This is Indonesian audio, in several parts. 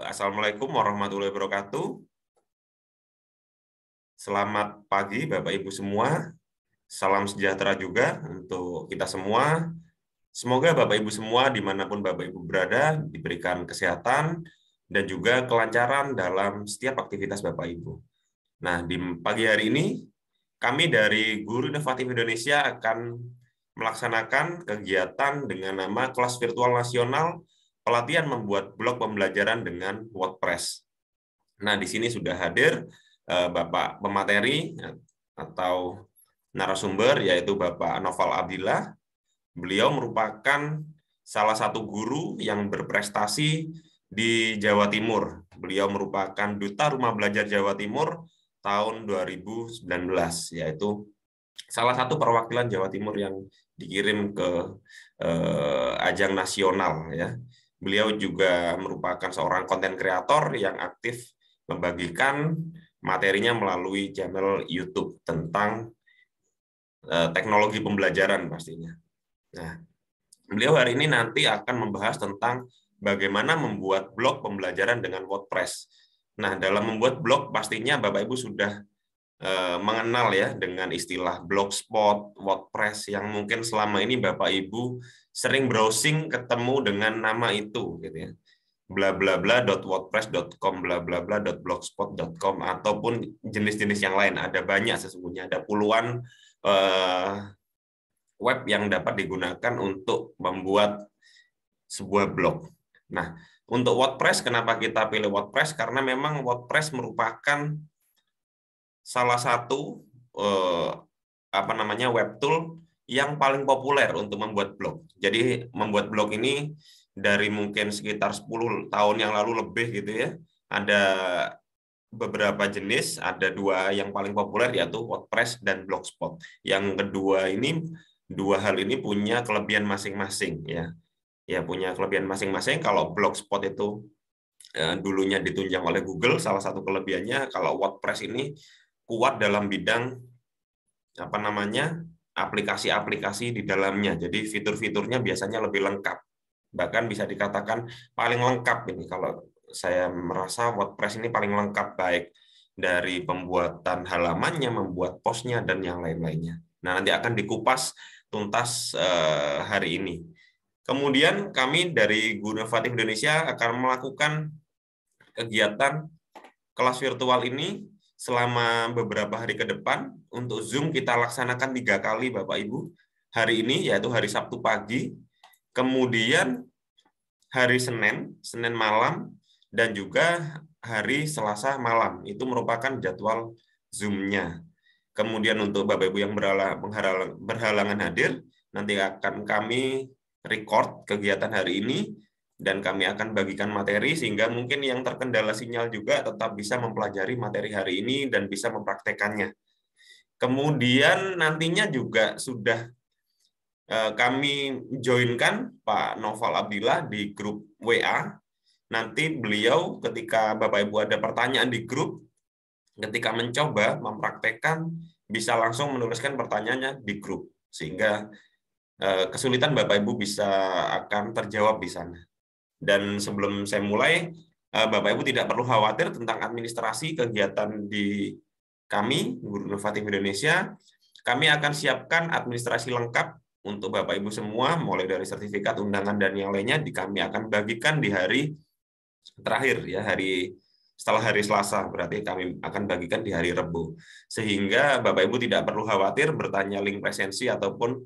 Assalamualaikum warahmatullahi wabarakatuh. Selamat pagi Bapak Ibu semua. Salam sejahtera juga untuk kita semua. Semoga Bapak Ibu semua dimanapun Bapak Ibu berada diberikan kesehatan dan juga kelancaran dalam setiap aktivitas Bapak Ibu. Nah, di pagi hari ini kami dari Guru Inovatif Indonesia akan melaksanakan kegiatan dengan nama Kelas Virtual Nasional Pelatihan Membuat Blog Pembelajaran dengan WordPress. Nah, di sini sudah hadir Bapak pemateri atau narasumber, yaitu Bapak Noval Abdillah. Beliau merupakan salah satu guru yang berprestasi di Jawa Timur. Beliau merupakan Duta Rumah Belajar Jawa Timur tahun 2019, yaitu salah satu perwakilan Jawa Timur yang dikirim ke ajang nasional, ya. Beliau juga merupakan seorang konten kreator yang aktif membagikan materinya melalui channel YouTube tentang teknologi pembelajaran pastinya. Nah, beliau hari ini nanti akan membahas tentang bagaimana membuat blog pembelajaran dengan WordPress. Nah, dalam membuat blog pastinya Bapak Ibu sudah mengenal ya dengan istilah blogspot, WordPress yang mungkin selama ini Bapak Ibu sering browsing ketemu dengan nama itu gitu ya. Bla bla bla.wordpress.com, bla bla bla.blogspot.com, ataupun jenis-jenis yang lain. Ada banyak sesungguhnya, ada puluhan web yang dapat digunakan untuk membuat sebuah blog. Nah, untuk WordPress, kenapa kita pilih WordPress? Karena memang WordPress merupakan salah satu web tool yang paling populer untuk membuat blog. Jadi membuat blog ini dari mungkin sekitar 10 tahun yang lalu lebih gitu ya. Ada beberapa jenis, ada dua yang paling populer yaitu WordPress dan Blogspot. Yang kedua ini, dua hal ini punya kelebihan masing-masing ya. Ya punya kelebihan masing-masing. Kalau Blogspot itu dulunya ditunjang oleh Google, salah satu kelebihannya kalau WordPress ini kuat dalam bidang aplikasi-aplikasi di dalamnya. Jadi fitur-fiturnya biasanya lebih lengkap. Bahkan bisa dikatakan paling lengkap ini. Kalau saya merasa WordPress ini paling lengkap, baik dari pembuatan halamannya, membuat postnya, dan yang lain-lainnya. Nah, nanti akan dikupas tuntas hari ini. Kemudian kami dari Guru Inovatif Indonesia akan melakukan kegiatan kelas virtual ini selama beberapa hari ke depan. Untuk Zoom kita laksanakan 3 kali Bapak Ibu. Hari ini yaitu hari Sabtu pagi, kemudian hari Senin malam, dan juga hari Selasa malam. Itu merupakan jadwal Zoom-nya. Kemudian untuk Bapak Ibu yang berhalangan hadir, nanti akan kami record kegiatan hari ini, dan kami akan bagikan materi sehingga mungkin yang terkendala sinyal juga tetap bisa mempelajari materi hari ini dan bisa mempraktekannya. Kemudian nantinya juga sudah kami joinkan Pak Noval Abdillah di grup WA. Nanti beliau ketika Bapak Ibu ada pertanyaan di grup, ketika mencoba mempraktekkan bisa langsung menuliskan pertanyaannya di grup sehingga kesulitan Bapak Ibu bisa akan terjawab di sana. Dan sebelum saya mulai, Bapak Ibu tidak perlu khawatir tentang administrasi kegiatan di kami, Guru Inovatif Indonesia. Kami akan siapkan administrasi lengkap untuk Bapak Ibu semua, mulai dari sertifikat, undangan, dan yang lainnya, kami akan bagikan di hari terakhir, ya, setelah hari Selasa, berarti kami akan bagikan di hari Rabu. Sehingga Bapak Ibu tidak perlu khawatir bertanya link presensi ataupun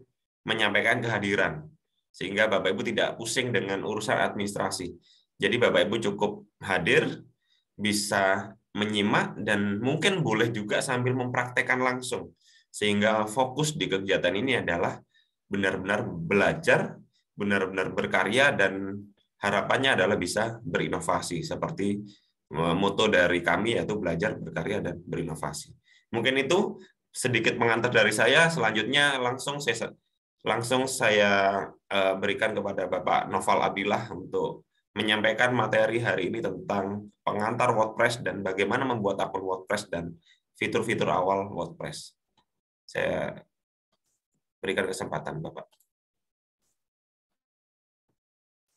menyampaikan kehadiran, sehingga Bapak Ibu tidak pusing dengan urusan administrasi. Jadi Bapak Ibu cukup hadir, bisa menyimak, dan mungkin boleh juga sambil mempraktekkan langsung. Sehingga fokus di kegiatan ini adalah benar-benar belajar, benar-benar berkarya, dan harapannya adalah bisa berinovasi, seperti moto dari kami yaitu belajar, berkarya, dan berinovasi. Mungkin itu sedikit pengantar dari saya. Selanjutnya langsung saya berikan kepada Bapak Noval Abdillah untuk menyampaikan materi hari ini tentang pengantar WordPress dan bagaimana membuat akun WordPress dan fitur-fitur awal WordPress. Saya berikan kesempatan Bapak.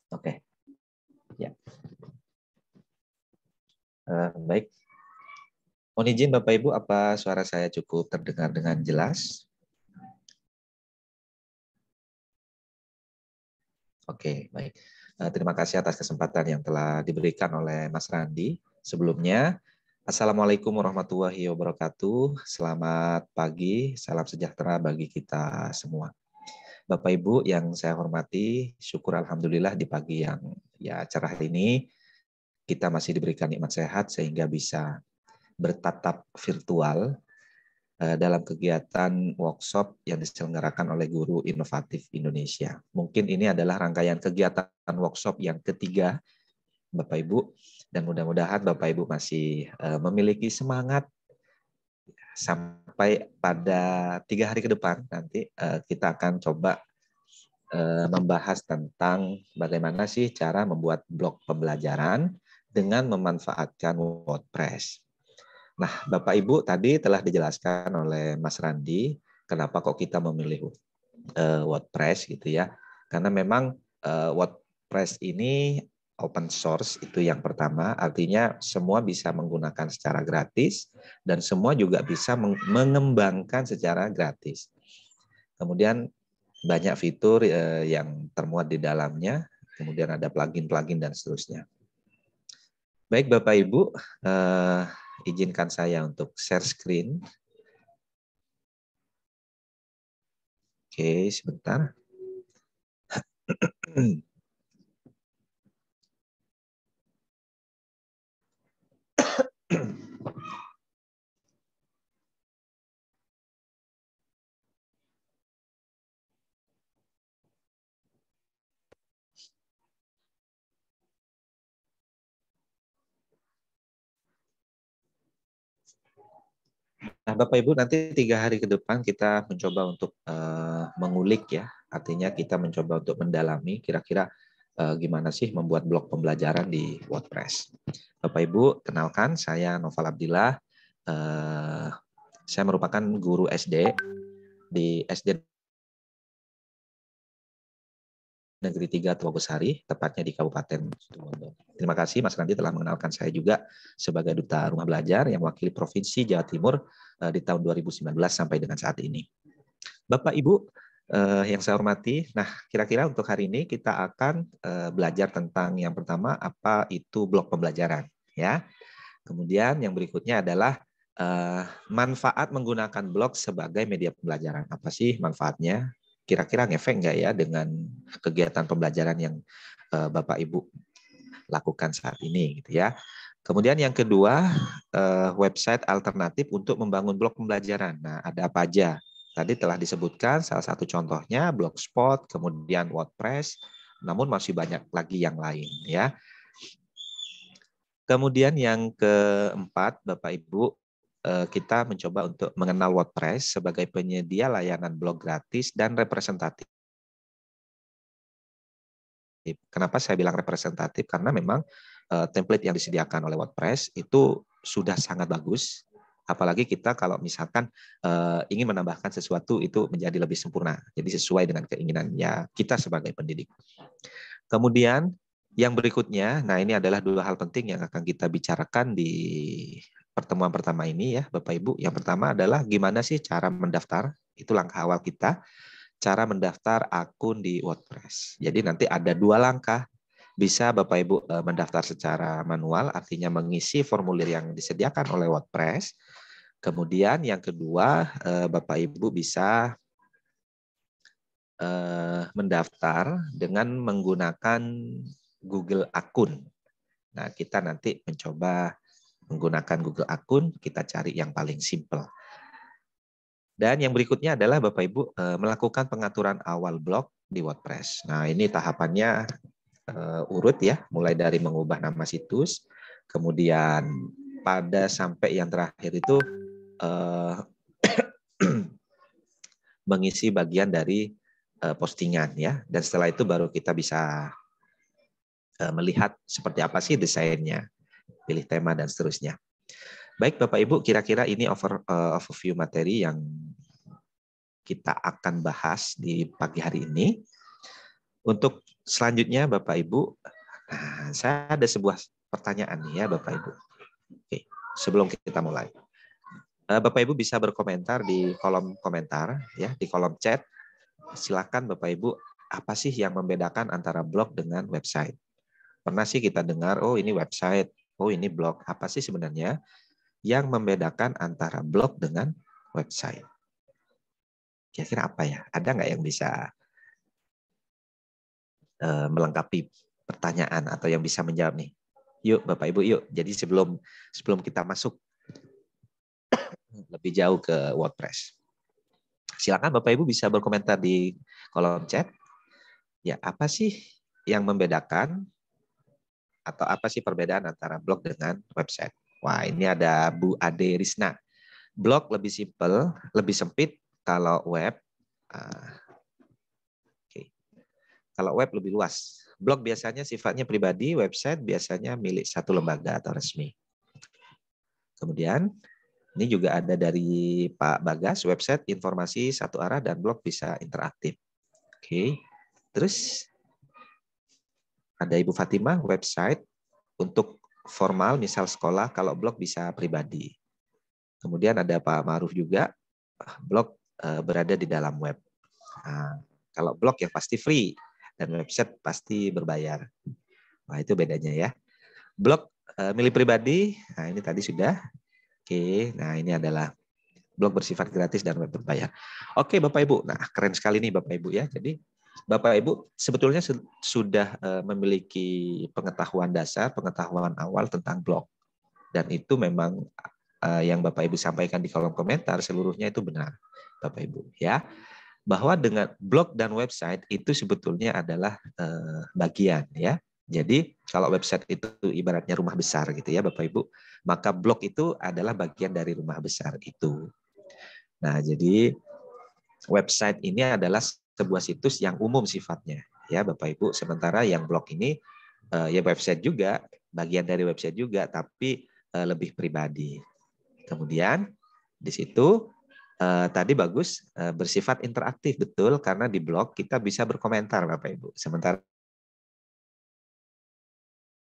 Oke. Ya. Baik. Mohon izin Bapak Ibu, apa suara saya cukup terdengar dengan jelas? Oke, baik. Terima kasih atas kesempatan yang telah diberikan oleh Mas Randi. Sebelumnya, Assalamualaikum warahmatullahi wabarakatuh. Selamat pagi, salam sejahtera bagi kita semua. Bapak Ibu yang saya hormati, syukur alhamdulillah di pagi yang ya cerah ini kita masih diberikan nikmat sehat sehingga bisa bertatap virtual dalam kegiatan workshop yang diselenggarakan oleh Guru Inovatif Indonesia. Mungkin ini adalah rangkaian kegiatan workshop yang ketiga, Bapak Ibu, dan mudah-mudahan Bapak Ibu masih memiliki semangat sampai pada 3 hari ke depan. Nanti kita akan coba membahas tentang bagaimana sih cara membuat blog pembelajaran dengan memanfaatkan WordPress. Nah, Bapak Ibu tadi telah dijelaskan oleh Mas Randi kenapa kok kita memilih WordPress gitu ya. Karena memang WordPress ini open source itu yang pertama, artinya semua bisa menggunakan secara gratis dan semua juga bisa mengembangkan secara gratis. Kemudian banyak fitur yang termuat di dalamnya, kemudian ada plugin-plugin dan seterusnya. Baik Bapak Ibu, izinkan saya untuk share screen. Oke, sebentar. Nah, Bapak Ibu nanti 3 hari ke depan kita mencoba untuk mengulik ya, artinya kita mencoba untuk mendalami kira-kira gimana sih membuat blog pembelajaran di WordPress. Bapak Ibu kenalkan saya Noval Abdillah, saya merupakan guru SD di SD Negeri 3 Tuagosari, tepatnya di Kabupaten Situbondo. Terima kasih Mas Randi telah mengenalkan saya juga sebagai Duta Rumah Belajar yang mewakili Provinsi Jawa Timur di tahun 2019 sampai dengan saat ini. Bapak Ibu yang saya hormati, nah kira-kira untuk hari ini kita akan belajar tentang yang pertama apa itu blog pembelajaran ya. Kemudian yang berikutnya adalah manfaat menggunakan blog sebagai media pembelajaran. Apa sih manfaatnya? Kira-kira ngefek nggak ya dengan kegiatan pembelajaran yang Bapak Ibu lakukan saat ini gitu ya. Kemudian yang kedua, website alternatif untuk membangun blog pembelajaran. Nah, ada apa aja? Tadi telah disebutkan salah satu contohnya Blogspot, kemudian WordPress, namun masih banyak lagi yang lain ya. Kemudian yang keempat, Bapak Ibu, kita mencoba untuk mengenal WordPress sebagai penyedia layanan blog gratis dan representatif. Kenapa saya bilang representatif? Karena memang template yang disediakan oleh WordPress itu sudah sangat bagus. Apalagi kita kalau misalkan ingin menambahkan sesuatu itu menjadi lebih sempurna. Jadi sesuai dengan keinginannya kita sebagai pendidik. Kemudian yang berikutnya, nah ini adalah 2 hal penting yang akan kita bicarakan di pertemuan pertama ini ya Bapak Ibu. Yang pertama adalah gimana sih cara mendaftar, itu langkah awal kita, cara mendaftar akun di WordPress. Jadi nanti ada 2 langkah, bisa Bapak Ibu mendaftar secara manual, artinya mengisi formulir yang disediakan oleh WordPress. Kemudian yang kedua, Bapak Ibu bisa mendaftar dengan menggunakan Google akun. Nah, kita nanti mencoba menggunakan Google akun, kita cari yang paling simple. Dan yang berikutnya adalah Bapak Ibu melakukan pengaturan awal blog di WordPress. Nah, ini tahapannya urut ya, mulai dari mengubah nama situs, kemudian pada sampai yang terakhir itu mengisi bagian dari postingan ya, dan setelah itu baru kita bisa melihat seperti apa sih desainnya, pilih tema dan seterusnya. Baik Bapak Ibu, kira-kira ini overview materi yang kita akan bahas di pagi hari ini. Untuk selanjutnya Bapak Ibu, nah, saya ada sebuah pertanyaan nih ya Bapak Ibu. Oke, sebelum kita mulai. Bapak Ibu bisa berkomentar di kolom komentar, ya, di kolom chat. Silakan Bapak Ibu, apa sih yang membedakan antara blog dengan website? Pernah sih kita dengar, oh ini website, oh ini blog. Apa sih sebenarnya yang membedakan antara blog dengan website? Kira-kira apa ya? Ada nggak yang bisa melengkapi pertanyaan atau yang bisa menjawab nih? Yuk Bapak Ibu, yuk. Jadi sebelum kita masuk lebih jauh ke WordPress. Silakan Bapak Ibu bisa berkomentar di kolom chat. Ya, apa sih yang membedakan atau apa sih perbedaan antara blog dengan website? Wah, ini ada Bu Ade Risna. Blog lebih simpel, lebih sempit, kalau web kalau web lebih luas. Blog biasanya sifatnya pribadi, website biasanya milik satu lembaga atau resmi. Kemudian ini juga ada dari Pak Bagas, website informasi satu arah dan blog bisa interaktif. Oke. Terus ada Ibu Fatimah, website untuk formal misal sekolah, kalau blog bisa pribadi. Kemudian ada Pak Ma'ruf juga, blog berada di dalam web. Nah, kalau blog yang pasti free dan website pasti berbayar. Nah, itu bedanya ya. Blog milik pribadi, nah ini tadi sudah. Oke, nah ini adalah blog bersifat gratis dan web berbayar. Oke Bapak Ibu, nah keren sekali nih Bapak Ibu ya. Jadi Bapak Ibu sebetulnya sudah memiliki pengetahuan dasar, pengetahuan awal tentang blog. Dan itu memang yang Bapak Ibu sampaikan di kolom komentar seluruhnya itu benar Bapak Ibu ya. Bahwa dengan blog dan website itu sebetulnya adalah bagian ya. Jadi kalau website itu ibaratnya rumah besar gitu ya Bapak Ibu, maka blog itu adalah bagian dari rumah besar itu. Nah, jadi website ini adalah sebuah situs yang umum sifatnya ya Bapak Ibu. Sementara yang blog ini ya website juga, bagian dari website juga, tapi lebih pribadi. Kemudian di situ tadi bagus bersifat interaktif, betul, karena di blog kita bisa berkomentar Bapak Ibu. Sementara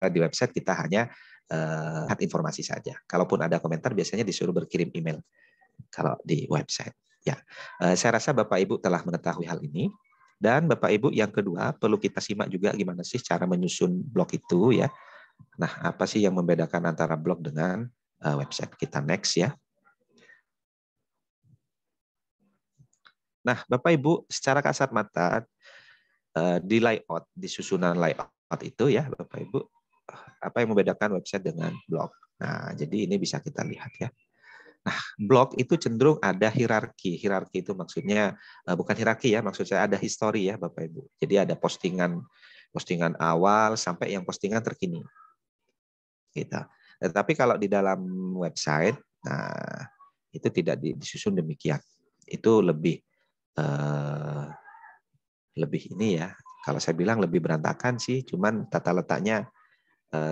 di website kita hanya lihat informasi saja. Kalaupun ada komentar biasanya disuruh berkirim email kalau di website. Ya, saya rasa Bapak Ibu telah mengetahui hal ini. Dan Bapak Ibu yang kedua perlu kita simak juga gimana sih cara menyusun blog itu ya. Nah, apa sih yang membedakan antara blog dengan website? Kita next ya. Nah, Bapak Ibu secara kasat mata di layout, di susunan layout itu ya Bapak Ibu, apa yang membedakan website dengan blog. Nah, jadi ini bisa kita lihat ya. Nah, blog itu cenderung ada hierarki. Hierarki itu maksudnya bukan hierarki ya, maksud saya ada histori ya Bapak Ibu. Jadi ada postingan awal sampai yang postingan terkini. Gitu. Tetapi kalau di dalam website, nah itu tidak disusun demikian. Itu lebih ini ya. Kalau saya bilang lebih berantakan sih, cuman tata letaknya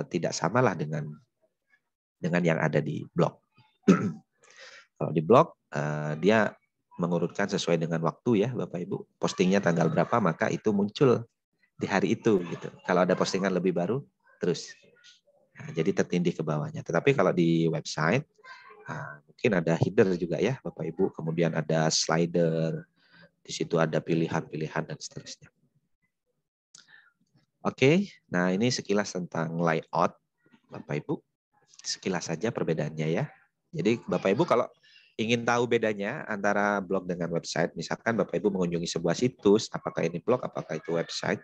tidak samalah dengan yang ada di blog. Kalau di blog dia mengurutkan sesuai dengan waktu ya Bapak Ibu. Postingnya tanggal berapa maka itu muncul di hari itu gitu. Kalau ada postingan lebih baru terus. Nah, jadi tertindih ke bawahnya. Tetapi kalau di website mungkin ada header juga ya Bapak Ibu. Kemudian ada slider. Di situ ada pilihan-pilihan dan seterusnya. Oke, nah ini sekilas tentang layout Bapak Ibu. Sekilas saja perbedaannya ya. Jadi Bapak Ibu kalau ingin tahu bedanya antara blog dengan website, misalkan Bapak Ibu mengunjungi sebuah situs, apakah ini blog, apakah itu website.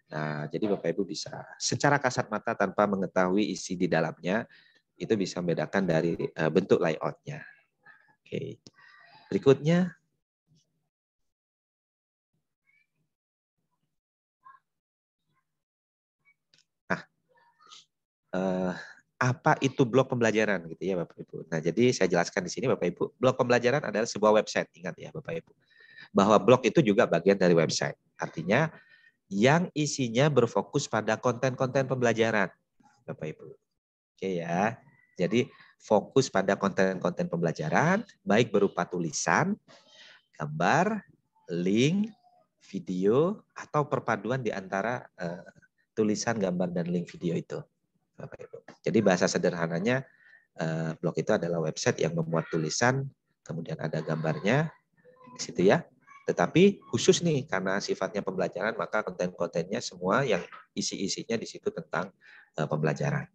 Nah, jadi Bapak Ibu bisa secara kasat mata tanpa mengetahui isi di dalamnya, itu bisa membedakan dari bentuk layoutnya. Oke. Berikutnya. Nah, apa itu blog pembelajaran gitu ya Bapak Ibu. Nah, jadi saya jelaskan di sini Bapak Ibu, blog pembelajaran adalah sebuah website, ingat ya Bapak Ibu. Bahwa blog itu juga bagian dari website. Artinya yang isinya berfokus pada konten-konten pembelajaran, Bapak Ibu. Oke ya. Jadi fokus pada konten-konten pembelajaran, baik berupa tulisan, gambar, link, video, atau perpaduan di antara tulisan, gambar, dan link video itu. Bapak Ibu. Jadi bahasa sederhananya Blog itu adalah website yang memuat tulisan, kemudian ada gambarnya di situ ya. Tetapi khusus nih karena sifatnya pembelajaran, maka konten-kontennya semua yang isi-isinya di situ tentang pembelajaran.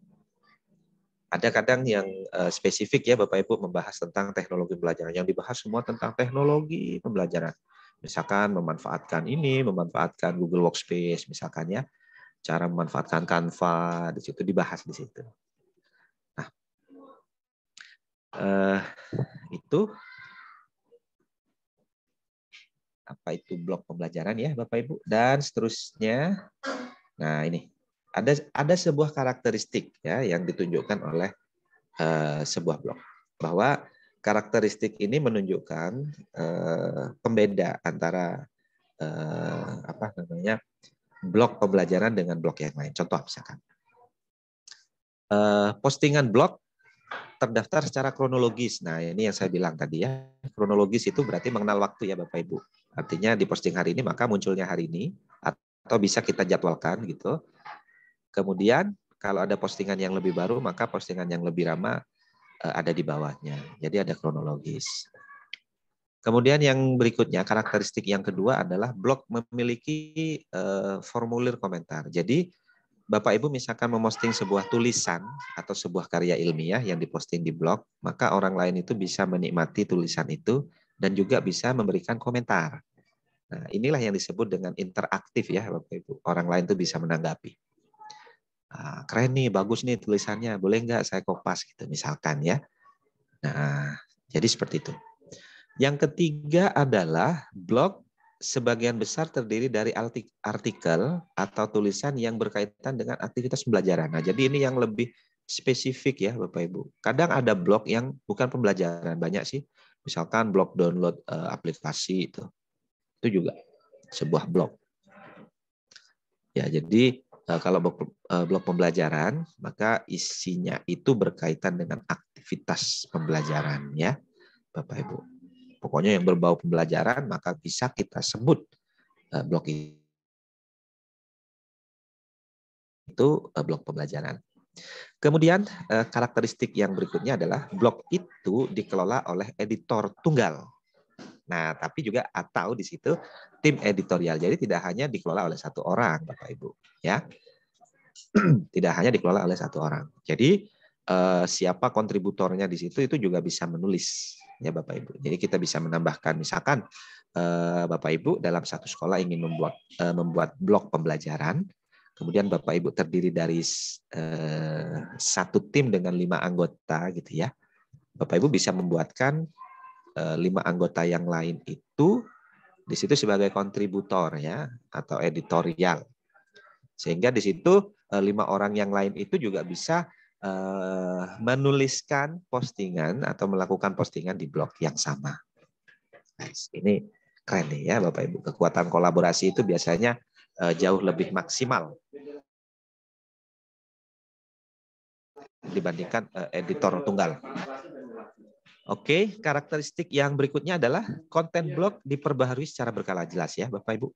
Ada kadang yang spesifik ya Bapak Ibu membahas tentang teknologi pembelajaran. Yang dibahas semua tentang teknologi pembelajaran. Misalkan memanfaatkan ini, memanfaatkan Google Workspace misalkan ya. Cara memanfaatkan Canva di situ dibahas di situ. Nah, itu apa itu blok pembelajaran ya Bapak Ibu dan seterusnya. Nah, ini ada sebuah karakteristik ya yang ditunjukkan oleh sebuah blok bahwa karakteristik ini menunjukkan pembeda antara apa namanya blok pembelajaran dengan blok yang lain. Contoh misalkan postingan blog terdaftar secara kronologis. Nah, ini yang saya bilang tadi ya. Kronologis itu berarti mengenal waktu ya Bapak Ibu. Artinya di posting hari ini maka munculnya hari ini atau bisa kita jadwalkan gitu. Kemudian kalau ada postingan yang lebih baru maka postingan yang lebih lama ada di bawahnya. Jadi ada kronologis. Kemudian yang berikutnya karakteristik yang kedua adalah blog memiliki formulir komentar. Jadi Bapak Ibu misalkan memposting sebuah tulisan atau sebuah karya ilmiah yang diposting di blog, maka orang lain itu bisa menikmati tulisan itu dan juga bisa memberikan komentar. Nah, inilah yang disebut dengan interaktif ya Bapak Ibu. Orang lain itu bisa menanggapi. Nah, keren nih, bagus nih tulisannya. Boleh nggak saya kopas gitu misalkan ya. Nah, jadi seperti itu. Yang ketiga adalah blog sebagian besar terdiri dari artikel atau tulisan yang berkaitan dengan aktivitas pembelajaran. Nah, jadi ini yang lebih spesifik ya Bapak Ibu. Kadang ada blog yang bukan pembelajaran, banyak sih. Misalkan blog download aplikasi itu juga sebuah blog. Ya, jadi kalau blog pembelajaran, maka isinya itu berkaitan dengan aktivitas pembelajaran ya Bapak Ibu. Pokoknya yang berbau pembelajaran maka bisa kita sebut blog itu blog pembelajaran. Kemudian karakteristik yang berikutnya adalah blog itu dikelola oleh editor tunggal. Nah, tapi juga atau di situ tim editorial. Jadi tidak hanya dikelola oleh satu orang, Bapak Ibu, ya. Tidak hanya dikelola oleh satu orang. Jadi siapa kontributornya di situ itu juga bisa menulis, ya Bapak Ibu. Jadi kita bisa menambahkan misalkan Bapak Ibu dalam satu sekolah ingin membuat blog pembelajaran. Kemudian Bapak Ibu terdiri dari satu tim dengan 5 anggota gitu ya. Bapak Ibu bisa membuatkan 5 anggota yang lain itu di situ sebagai kontributor ya atau editorial. Sehingga di situ 5 orang yang lain itu juga bisa menuliskan postingan atau melakukan postingan di blog yang sama. Nah, ini keren nih ya Bapak Ibu. Kekuatan kolaborasi itu biasanya jauh lebih maksimal dibandingkan editor tunggal. Oke, karakteristik yang berikutnya adalah konten blog diperbaharui secara berkala, jelas ya Bapak Ibu.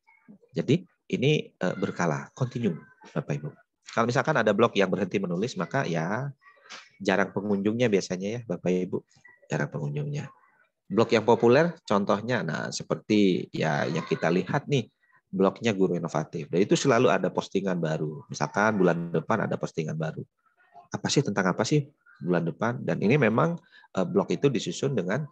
Jadi ini berkala, continue Bapak Ibu. Kalau misalkan ada blog yang berhenti menulis, maka ya jarang pengunjungnya biasanya ya Bapak Ibu, jarang pengunjungnya. Blog yang populer contohnya, nah seperti ya yang kita lihat nih, blognya Guru Inovatif. Dan itu selalu ada postingan baru. Misalkan bulan depan ada postingan baru. Apa sih tentang apa sih bulan depan? Dan ini memang blog itu disusun dengan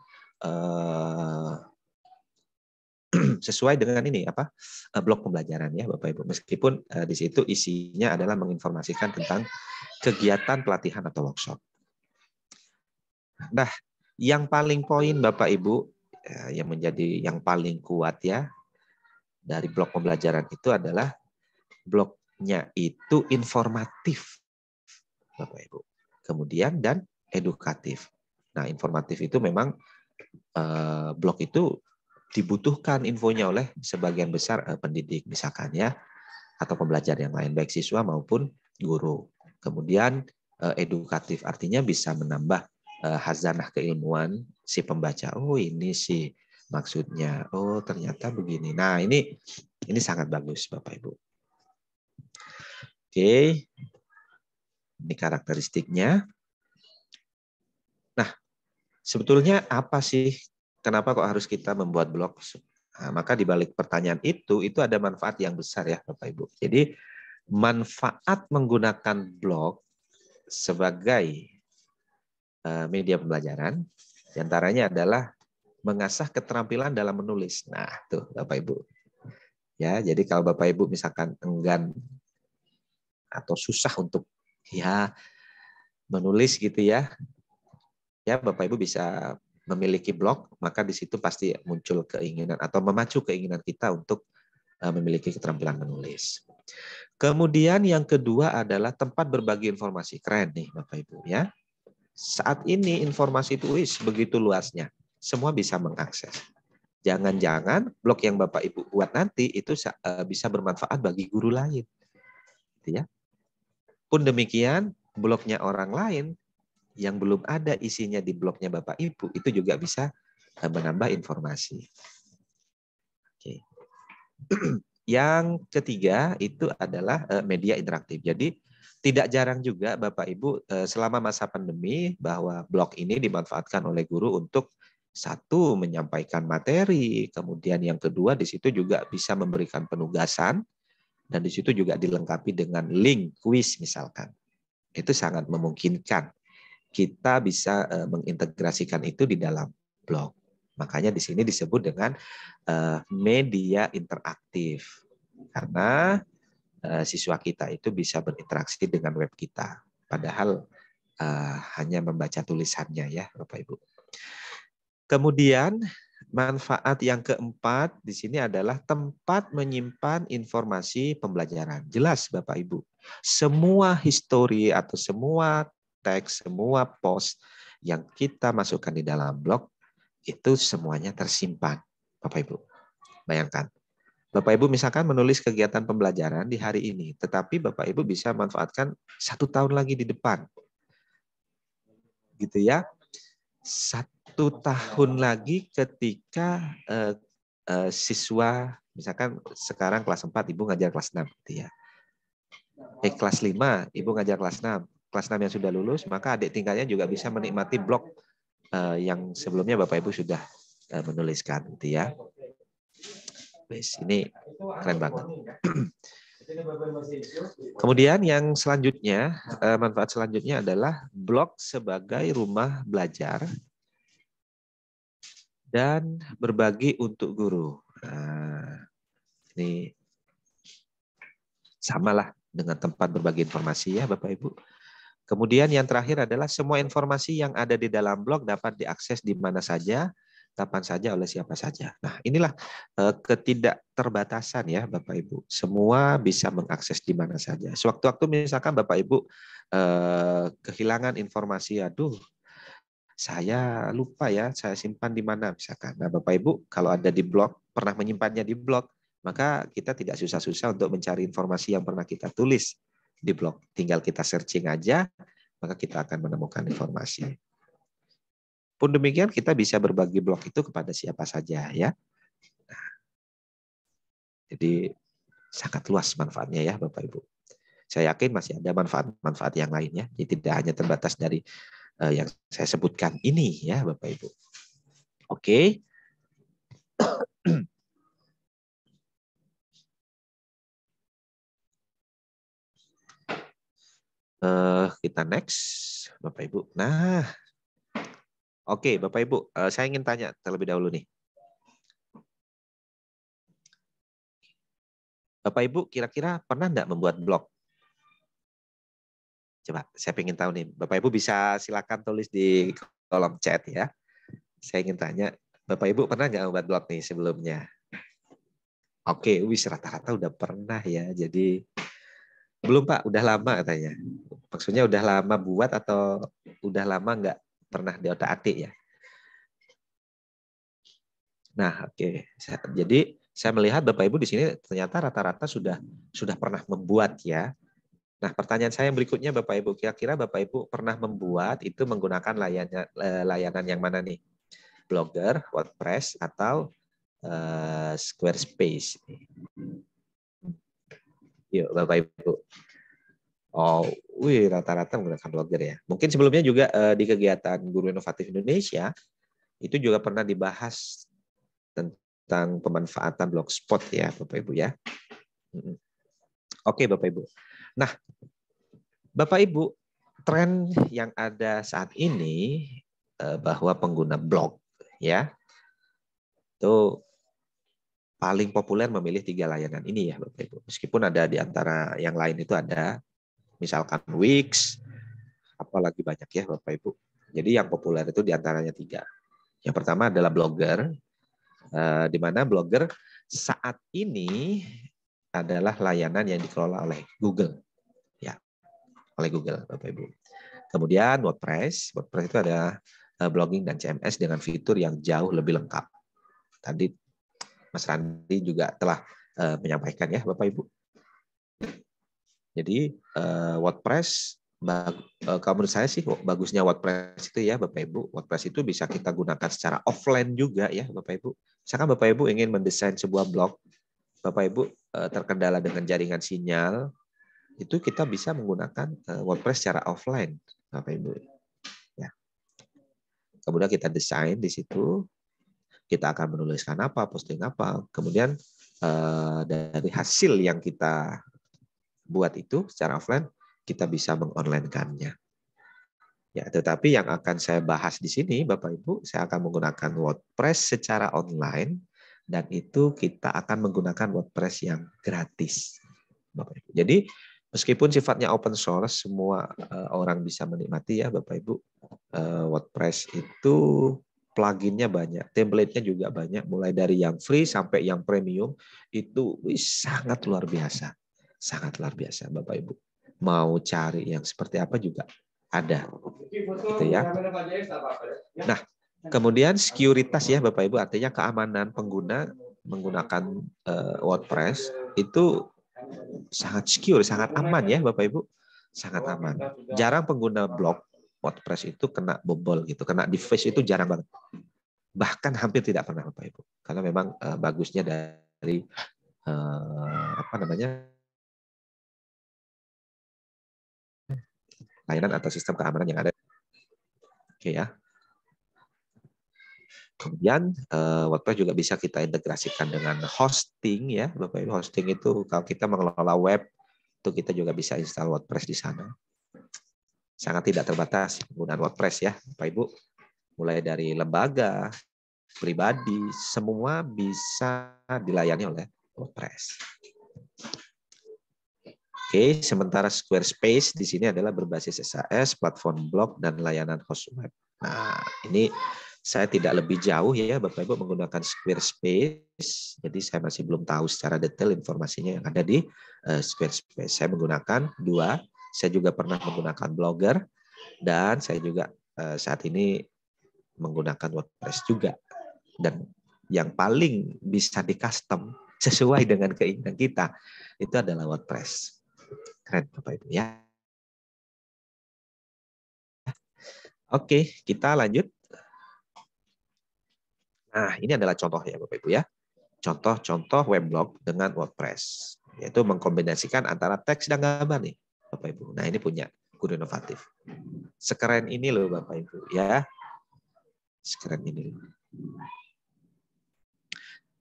sesuai dengan ini apa blog pembelajaran ya Bapak Ibu. Meskipun di situ isinya adalah menginformasikan tentang kegiatan pelatihan atau workshop. Nah, yang paling poin Bapak Ibu yang menjadi yang paling kuat ya dari blog pembelajaran itu adalah blognya itu informatif Bapak Ibu. Kemudian dan edukatif. Nah, informatif itu memang blog itu dibutuhkan infonya oleh sebagian besar pendidik misalkan ya atau pembelajar yang lain baik siswa maupun guru. Kemudian edukatif artinya bisa menambah khazanah keilmuan si pembaca. Oh, ini sih maksudnya. Oh, ternyata begini. Nah, ini sangat bagus Bapak Ibu. Oke. Ini karakteristiknya. Nah, sebetulnya apa sih? Kenapa kok harus kita membuat blog? Nah, maka di balik pertanyaan itu ada manfaat yang besar ya Bapak Ibu. Jadi manfaat menggunakan blog sebagai media pembelajaran, diantaranya adalah mengasah keterampilan dalam menulis. Nah, tuh Bapak Ibu. Ya, jadi kalau Bapak Ibu misalkan enggan atau susah untuk ya menulis gitu ya, Bapak Ibu bisa memiliki blog, maka di situ pasti muncul keinginan atau memacu keinginan kita untuk memiliki keterampilan menulis. Kemudian yang kedua adalah tempat berbagi informasi. Keren nih Bapak Ibu ya. Saat ini informasi itu begitu luasnya. Semua bisa mengakses. Jangan-jangan blog yang Bapak Ibu buat nanti itu bisa bermanfaat bagi guru lain. Gitu ya. Pun demikian, blognya orang lain yang belum ada isinya di blognya Bapak Ibu, itu juga bisa menambah informasi. Oke. Yang ketiga itu adalah media interaktif. Jadi tidak jarang juga Bapak Ibu selama masa pandemi bahwa blog ini dimanfaatkan oleh guru untuk satu menyampaikan materi, kemudian yang kedua di situ juga bisa memberikan penugasan dan di situ juga dilengkapi dengan link kuis misalkan. Itu sangat memungkinkan kita bisa mengintegrasikan itu di dalam blog. Makanya di sini disebut dengan media interaktif. Karena siswa kita itu bisa berinteraksi dengan web kita. Padahal hanya membaca tulisannya ya Bapak Ibu. Kemudian manfaat yang keempat di sini adalah tempat menyimpan informasi pembelajaran. Jelas Bapak Ibu, semua histori atau semua teks, semua post yang kita masukkan di dalam blog itu semuanya tersimpan. Bapak Ibu, bayangkan. Bapak Ibu misalkan menulis kegiatan pembelajaran di hari ini, tetapi Bapak Ibu bisa manfaatkan 1 tahun lagi di depan. Gitu ya. 1 tahun lagi ketika siswa, misalkan sekarang kelas 4, Ibu ngajar kelas 6. Gitu ya. Kelas 5, Ibu ngajar kelas 6. Kelas 6 yang sudah lulus, maka adik tingkatnya juga bisa menikmati blog yang sebelumnya Bapak Ibu sudah menuliskan. Gitu ya. Ini keren banget. Kemudian yang selanjutnya, manfaat selanjutnya adalah blog sebagai rumah belajar dan berbagi untuk guru. Nah, ini samalah dengan tempat berbagi informasi ya Bapak Ibu. Kemudian yang terakhir adalah semua informasi yang ada di dalam blog dapat diakses di mana saja, kapan saja, oleh siapa saja. Nah, inilah ketidakterbatasan ya Bapak Ibu. Semua bisa mengakses di mana saja. Sewaktu-waktu misalkan Bapak Ibu kehilangan informasi, aduh, saya lupa ya, saya simpan di mana misalkan. Nah, Bapak Ibu kalau ada di blog, pernah menyimpannya di blog, maka kita tidak susah-susah untuk mencari informasi yang pernah kita tulis di blog. Tinggal kita searching aja, maka kita akan menemukan informasi. Pun demikian kita bisa berbagi blog itu kepada siapa saja ya. Nah, jadi sangat luas manfaatnya ya Bapak Ibu. Saya yakin masih ada manfaat-manfaat yang lainnya. Jadi tidak hanya terbatas dari yang saya sebutkan ini ya Bapak Ibu. Oke. Kita next Bapak Ibu. Nah, oke Bapak Ibu, saya ingin tanya terlebih dahulu nih. Bapak Ibu kira-kira pernah enggak membuat blog? Coba saya ingin tahu nih. Bapak Ibu bisa silakan tulis di kolom chat ya. Saya ingin tanya, Bapak Ibu pernah nggak membuat blog nih sebelumnya? Oke, rata-rata udah pernah ya. Jadi belum Pak, udah lama katanya. Maksudnya udah lama buat atau udah lama nggak pernah di otak-atik ya? Nah, oke. Jadi saya melihat Bapak Ibu di sini ternyata rata-rata sudah pernah membuat ya. Nah, pertanyaan saya yang berikutnya Bapak Ibu, kira-kira Bapak Ibu pernah membuat itu menggunakan layanan yang mana nih? Blogger, WordPress, atau Squarespace? Yuk Bapak Ibu. Oh, rata-rata menggunakan Blogger ya. Mungkin sebelumnya juga di kegiatan Guru Inovatif Indonesia itu juga pernah dibahas tentang pemanfaatan Blogspot ya, Bapak Ibu ya. Oke, Bapak Ibu. Nah, Bapak Ibu, tren yang ada saat ini bahwa pengguna blog ya itu paling populer memilih 3 layanan ini ya, Bapak Ibu. Meskipun ada di antara yang lain itu ada misalkan Wix, apalagi banyak ya Bapak Ibu. Jadi yang populer itu di antaranya 3. Yang pertama adalah Blogger, di mana Blogger saat ini adalah layanan yang dikelola oleh Google, ya, oleh Google, Bapak Ibu. Kemudian WordPress itu ada blogging dan CMS dengan fitur yang jauh lebih lengkap. Tadi Mas Randi juga telah menyampaikan ya, Bapak Ibu. Jadi WordPress, kalau menurut saya sih bagusnya WordPress itu ya, Bapak Ibu. WordPress itu bisa kita gunakan secara offline juga ya, Bapak Ibu. Misalkan Bapak Ibu ingin mendesain sebuah blog, Bapak Ibu terkendala dengan jaringan sinyal, itu kita bisa menggunakan WordPress secara offline, Bapak Ibu. Ya. Kemudian kita desain di situ, kita akan menuliskan apa, posting apa, kemudian dari hasil yang kita buat itu secara offline, kita bisa mengonline-kannya. Ya, tetapi yang akan saya bahas di sini, Bapak Ibu, saya akan menggunakan WordPress secara online, dan itu kita akan menggunakan WordPress yang gratis, Bapak Ibu. Jadi meskipun sifatnya open source, semua orang bisa menikmati ya, Bapak Ibu. WordPress itu pluginnya banyak, template-nya juga banyak, mulai dari yang free sampai yang premium itu sangat luar biasa, Bapak Ibu. Mau cari yang seperti apa juga ada, gitu ya. Nah, kemudian sekuritas ya Bapak Ibu, artinya keamanan pengguna menggunakan WordPress itu sangat secure, sangat aman ya Bapak Ibu, sangat aman. Jarang pengguna blog WordPress itu kena bobol gitu, kena device itu jarang banget. Bahkan hampir tidak pernah Bapak Ibu. Karena memang bagusnya dari layanan atau sistem keamanan yang ada. Oke ya. Kemudian WordPress juga bisa kita integrasikan dengan hosting ya Bapak Ibu. Hosting itu kalau kita mengelola web itu kita juga bisa install WordPress di sana. Sangat tidak terbatas penggunaan WordPress ya Bapak Ibu. Mulai dari lembaga, pribadi, semua bisa dilayani oleh WordPress. Oke, sementara Squarespace di sini adalah berbasis SAS, platform blog, dan layanan host web. Nah, ini saya tidak lebih jauh ya Bapak Ibu menggunakan Squarespace. Jadi saya masih belum tahu secara detail informasinya yang ada di Squarespace. Saya menggunakan 2. Saya juga pernah menggunakan Blogger, dan saya juga saat ini menggunakan WordPress juga. Dan yang paling bisa di-custom sesuai dengan keinginan kita itu adalah WordPress. Keren Bapak Ibu ya. Oke, kita lanjut. Nah, ini adalah contoh ya Bapak Ibu ya. Contoh-contoh weblog dengan WordPress. Yaitu mengkombinasikan antara teks dan gambar nih Bapak Ibu. Nah, ini punya Guru Inovatif. Sekeren ini loh Bapak Ibu ya. Sekeren ini loh.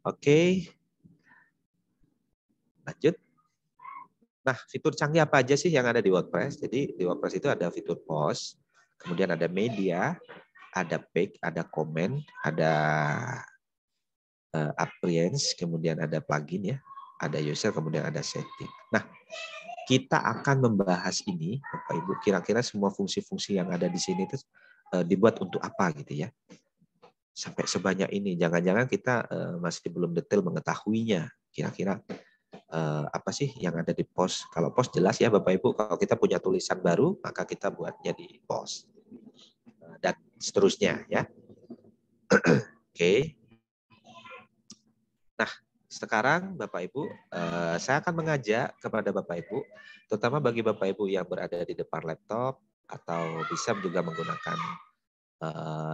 Oke. Lanjut. Nah, fitur canggih apa aja sih yang ada di WordPress? Jadi di WordPress itu ada fitur post, kemudian ada media, ada page, ada komen, ada appearance, kemudian ada plugin ya, ada user, kemudian ada setting. Nah, kita akan membahas ini, Bapak Ibu, kira-kira semua fungsi-fungsi yang ada di sini itu dibuat untuk apa gitu ya. Sampai sebanyak ini, jangan-jangan kita masih belum detail mengetahuinya. Kira-kira apa sih yang ada di post? Kalau post jelas ya Bapak Ibu, kalau kita punya tulisan baru, maka kita buatnya di post. Dan seterusnya ya. Oke. Nah, sekarang Bapak Ibu, saya akan mengajak kepada Bapak Ibu, terutama bagi Bapak Ibu yang berada di depan laptop, atau bisa juga menggunakan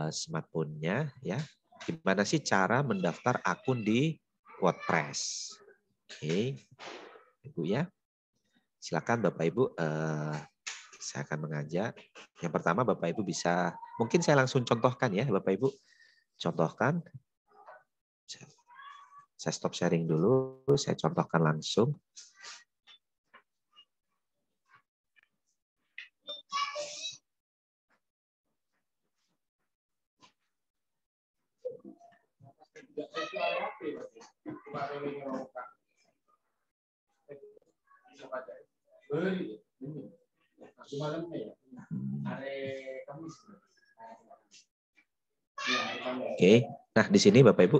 smartphone-nya, ya. Gimana sih cara mendaftar akun di WordPress? Oke, Ibu ya. Silakan Bapak Ibu saya akan mengajak. Yang pertama Bapak Ibu bisa, mungkin saya langsung contohkan ya Bapak Ibu. Contohkan. Saya stop sharing dulu, saya contohkan langsung. Oke, nah di sini Bapak Ibu,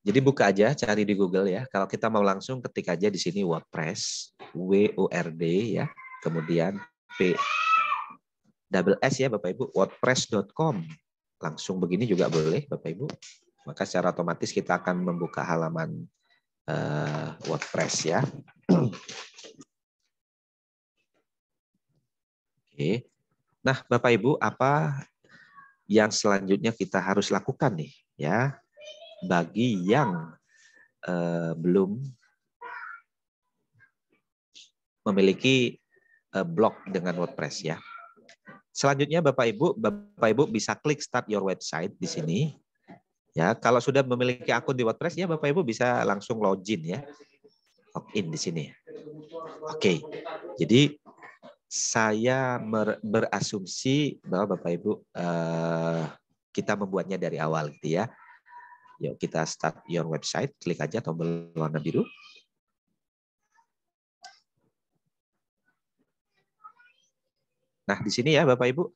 jadi buka aja, cari di Google ya. Kalau kita mau langsung ketik aja di sini WordPress, WORD ya, kemudian P double S ya Bapak Ibu, wordpress.com. Langsung begini juga boleh Bapak Ibu. Maka secara otomatis kita akan membuka halaman WordPress ya. Oke. Nah, Bapak Ibu, apa yang selanjutnya kita harus lakukan nih ya bagi yang belum memiliki blog dengan WordPress ya. Selanjutnya Bapak Ibu bisa klik Start Your Website di sini. Ya, kalau sudah memiliki akun di WordPress ya Bapak Ibu bisa langsung login ya. Login di sini. Oke. Jadi saya berasumsi bahwa Bapak Ibu kita membuatnya dari awal gitu ya. Yuk kita start your website, klik aja tombol warna biru. Nah, di sini ya Bapak Ibu.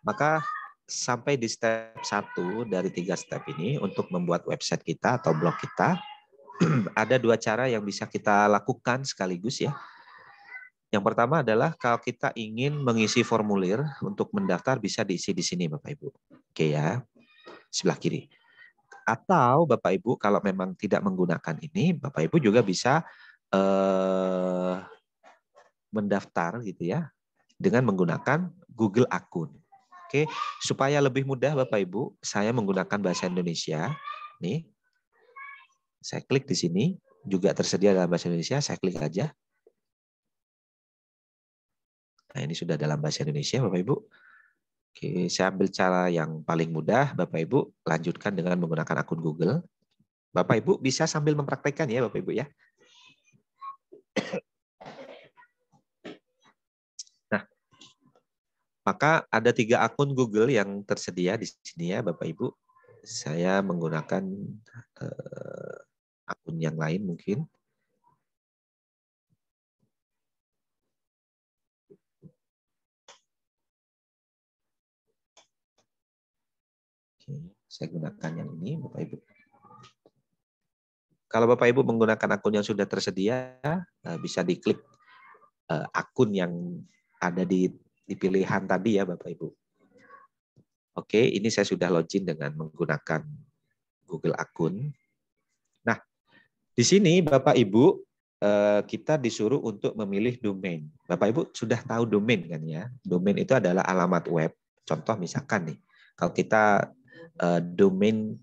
Maka sampai di step 1 dari 3 step ini untuk membuat website kita atau blog kita, ada 2 cara yang bisa kita lakukan sekaligus ya. Yang pertama adalah kalau kita ingin mengisi formulir untuk mendaftar bisa diisi di sini Bapak Ibu. Oke ya, sebelah kiri. Atau Bapak Ibu kalau memang tidak menggunakan ini, Bapak Ibu juga bisa mendaftar gitu ya dengan menggunakan Google akun. Oke, supaya lebih mudah Bapak Ibu, saya menggunakan bahasa Indonesia. Nih, saya klik di sini, juga tersedia dalam bahasa Indonesia, saya klik aja. Nah, ini sudah dalam bahasa Indonesia Bapak Ibu. Oke, saya ambil cara yang paling mudah, Bapak Ibu lanjutkan dengan menggunakan akun Google. Bapak Ibu bisa sambil mempraktekkan ya Bapak Ibu ya. Nah, maka ada 3 akun Google yang tersedia di sini ya Bapak Ibu. Saya menggunakan akun yang lain mungkin. Oke, saya gunakan yang ini Bapak Ibu. Kalau Bapak Ibu menggunakan akun yang sudah tersedia, bisa diklik akun yang ada di pilihan tadi ya Bapak Ibu. Oke, ini saya sudah login dengan menggunakan Google akun. Nah, di sini Bapak Ibu kita disuruh untuk memilih domain. Bapak Ibu sudah tahu domain kan ya? Domain itu adalah alamat web. Contoh misalkan nih, kalau kita domain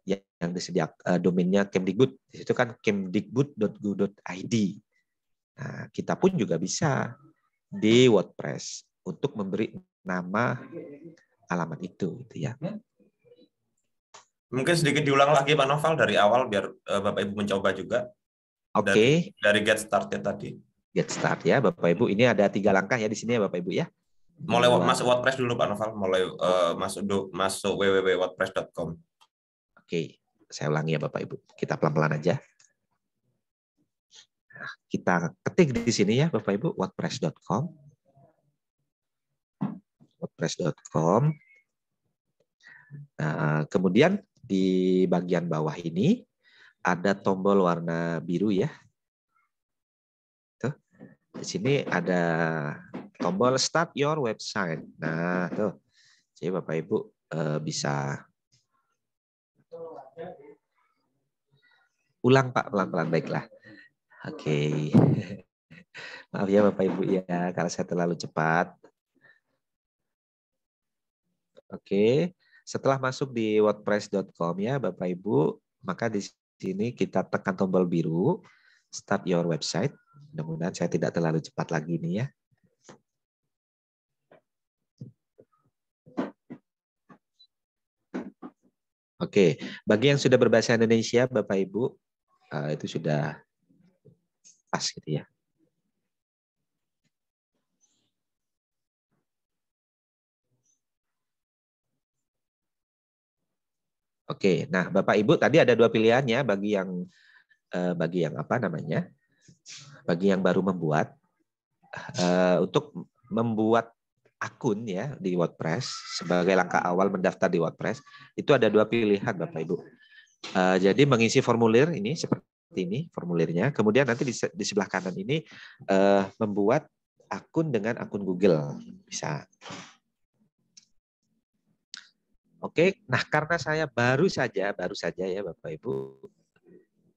yang disediakan domainnya Kemdikbud, itu kan kemdikbud.go.id. Nah, kita pun juga bisa di WordPress untuk memberi nama alamat itu, gitu ya. Mungkin sedikit diulang lagi Pak Noval dari awal biar Bapak Ibu mencoba juga. Oke. Dari get started tadi. Get start ya Bapak Ibu. Ini ada 3 langkah ya di sini ya Bapak Ibu ya. Mulai masuk WordPress dulu Pak Noval. Mulai masuk www.wordpress.com. Oke, saya ulangi ya Bapak Ibu. Kita pelan-pelan aja. Nah, kita ketik di sini ya Bapak Ibu, wordpress.com. wordpress.com. Nah, kemudian di bagian bawah ini ada tombol warna biru ya. Tuh. Di sini ada tombol Start Your Website. Nah, tuh. Jadi Bapak Ibu bisa ulang Pak, pelan-pelan baiklah. Oke. Maaf ya Bapak Ibu ya kalau saya terlalu cepat. Oke. Setelah masuk di wordpress.com ya Bapak Ibu, maka di sini kita tekan tombol biru Start Your Website. Mudah-mudahan saya tidak terlalu cepat lagi nih ya. Oke, bagi yang sudah berbahasa Indonesia, Bapak Ibu, itu sudah pas gitu ya. Oke, nah Bapak Ibu tadi ada dua pilihan ya bagi yang apa namanya, bagi yang baru membuat untuk membuat akun ya di WordPress sebagai langkah awal mendaftar di WordPress itu ada dua pilihan Bapak Ibu. Jadi mengisi formulir ini seperti ini formulirnya, kemudian nanti di sebelah kanan ini membuat akun dengan akun Google bisa. Oke, nah karena saya baru saja ya Bapak Ibu,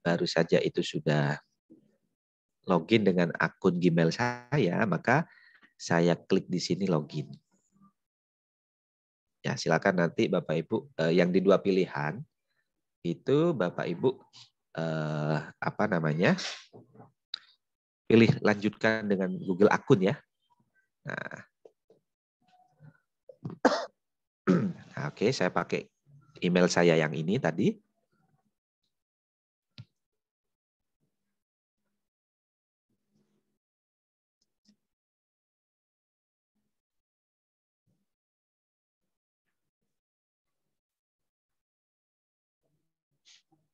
baru saja itu sudah login dengan akun Gmail saya, maka saya klik di sini login. Ya, silakan nanti Bapak Ibu yang di dua pilihan itu Bapak Ibu apa namanya? Pilih lanjutkan dengan Google akun ya. Nah, oke, saya pakai email saya yang ini tadi.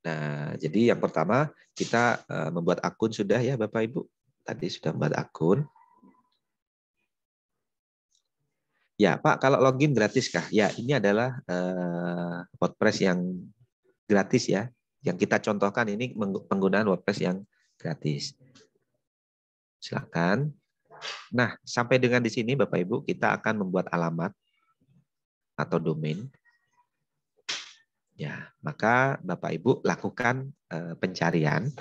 Nah, jadi yang pertama kita membuat akun sudah ya Bapak Ibu. Tadi sudah membuat akun. Ya Pak, kalau login gratis kah? Ya, ini adalah WordPress yang gratis ya. Yang kita contohkan ini penggunaan WordPress yang gratis. Silakan. Nah, sampai dengan di sini Bapak Ibu, kita akan membuat alamat atau domain. Ya, maka Bapak Ibu lakukan pencarian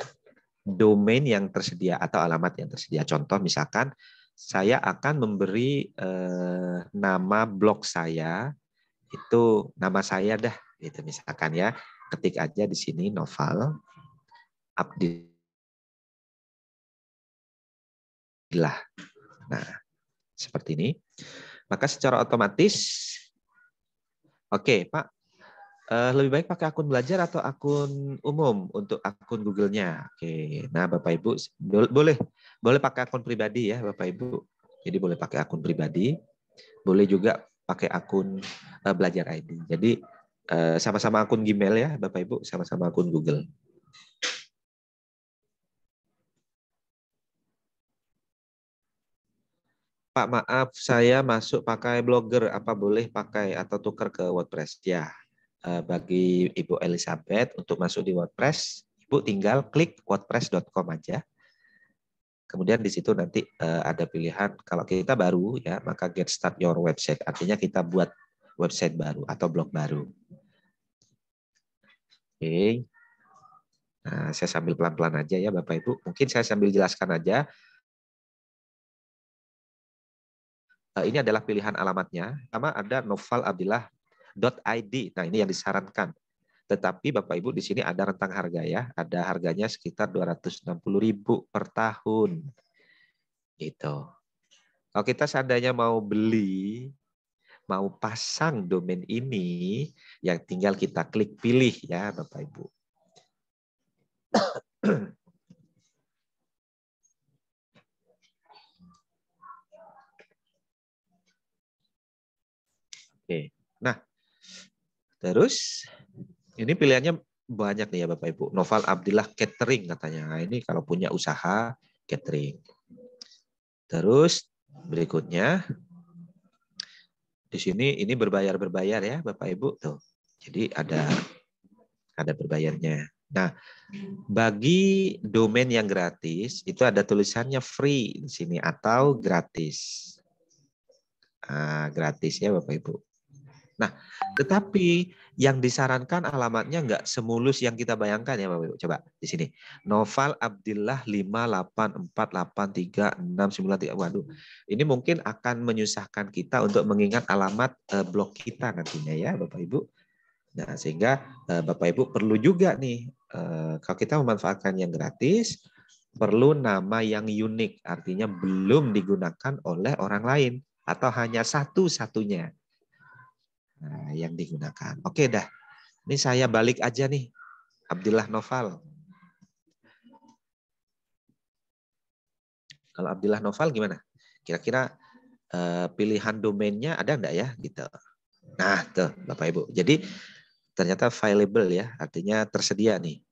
domain yang tersedia atau alamat yang tersedia. Contoh misalkan saya akan memberi nama blog saya, itu nama saya dah, itu misalkan ya. Ketik aja di sini Noval Abdillah. Nah, seperti ini. Maka secara otomatis, oke Pak, lebih baik pakai akun belajar atau akun umum untuk akun Google-nya. Oke, nah Bapak Ibu boleh pakai akun pribadi ya Bapak Ibu. Jadi boleh pakai akun pribadi, boleh juga pakai akun belajar ID. Jadi sama-sama akun Gmail ya Bapak Ibu, sama-sama akun Google. Pak maaf, saya masuk pakai Blogger, apa boleh pakai atau tukar ke WordPress? Ya, bagi Ibu Elizabeth untuk masuk di WordPress, Ibu tinggal klik wordpress.com aja. Kemudian di situ nanti ada pilihan, kalau kita baru ya, maka get start your website. Artinya kita buat website baru atau blog baru. Oke. Nah, saya sambil pelan-pelan aja ya Bapak Ibu. Mungkin saya sambil jelaskan aja. Ini adalah pilihan alamatnya. Pertama ada novalabdillah.id. Nah, ini yang disarankan. Tetapi Bapak Ibu di sini ada rentang harga ya. Ada harganya sekitar 260.000 per tahun. Gitu. Kalau kita seandainya mau beli, mau pasang domain ini, yang tinggal kita klik pilih ya Bapak Ibu. Oke. Nah, terus ini pilihannya banyak nih ya Bapak Ibu. Noval Abdillah Catering katanya. Nah, ini kalau punya usaha catering. Terus berikutnya di sini ini berbayar ya Bapak Ibu tuh. Jadi ada berbayarnya. Nah, bagi domain yang gratis itu ada tulisannya free di sini atau gratis. Nah, gratis ya Bapak Ibu. Nah, tetapi yang disarankan alamatnya nggak semulus yang kita bayangkan ya Bapak Ibu. Coba di sini. Noval Abdillah 5848369. Waduh, ini mungkin akan menyusahkan kita untuk mengingat alamat blog kita nantinya ya Bapak Ibu. Nah, sehingga Bapak Ibu perlu juga nih, kalau kita memanfaatkan yang gratis, perlu nama yang unik, artinya belum digunakan oleh orang lain atau hanya satu-satunya. Nah, yang digunakan. Oke dah. Ini saya balik aja nih. Abdillah Noval. Kalau Abdillah Noval gimana? Kira-kira pilihan domainnya ada enggak ya gitu. Nah, tuh Bapak Ibu. Jadi ternyata available ya, artinya tersedia nih.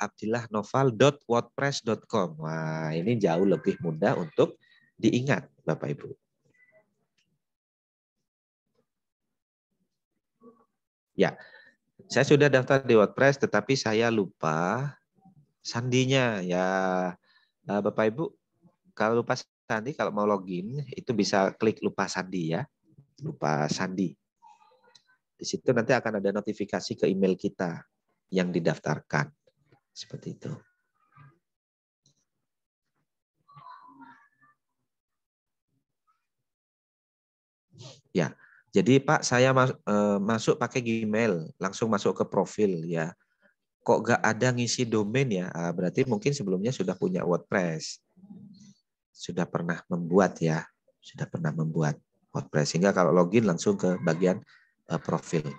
abdillahnoval.wordpress.com. Wah, ini jauh lebih mudah untuk diingat, Bapak Ibu. Ya, saya sudah daftar di WordPress, tetapi saya lupa sandinya. Ya, Bapak Ibu, kalau lupa sandi, kalau mau login, itu bisa klik lupa sandi ya. Lupa sandi. Di situ nanti akan ada notifikasi ke email kita yang didaftarkan. Seperti itu. Ya, jadi Pak, saya masuk pakai Gmail, langsung masuk ke profil ya. Kok nggak ada ngisi domain ya? Berarti mungkin sebelumnya sudah punya WordPress, sudah pernah membuat ya, sudah pernah membuat WordPress. Sehingga kalau login langsung ke bagian profil.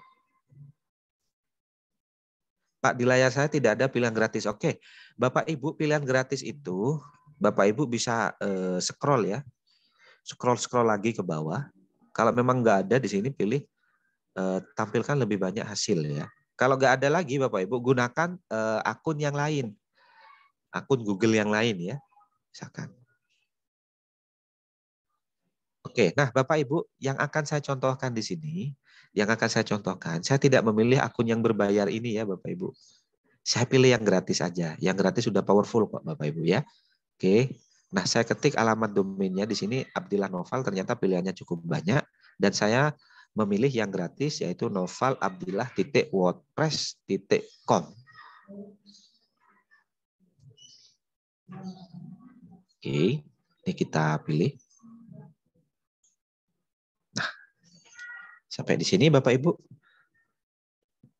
Pak, di layar saya tidak ada pilihan gratis. Oke, Bapak Ibu pilihan gratis itu, Bapak Ibu bisa scroll ya, scroll lagi ke bawah. Kalau memang nggak ada di sini pilih tampilkan lebih banyak hasil ya. Kalau nggak ada lagi Bapak Ibu gunakan akun yang lain, akun Google yang lain ya, misalkan. Oke, nah Bapak Ibu yang akan saya contohkan di sini, saya tidak memilih akun yang berbayar ini ya Bapak Ibu. Saya pilih yang gratis aja, yang gratis sudah powerful kok Bapak Ibu ya. Oke, nah saya ketik alamat domainnya di sini Abdillah Noval, ternyata pilihannya cukup banyak dan saya memilih yang gratis yaitu novalabdillah.wordpress.com. Oke, ini kita pilih. Nah, sampai di sini Bapak Ibu.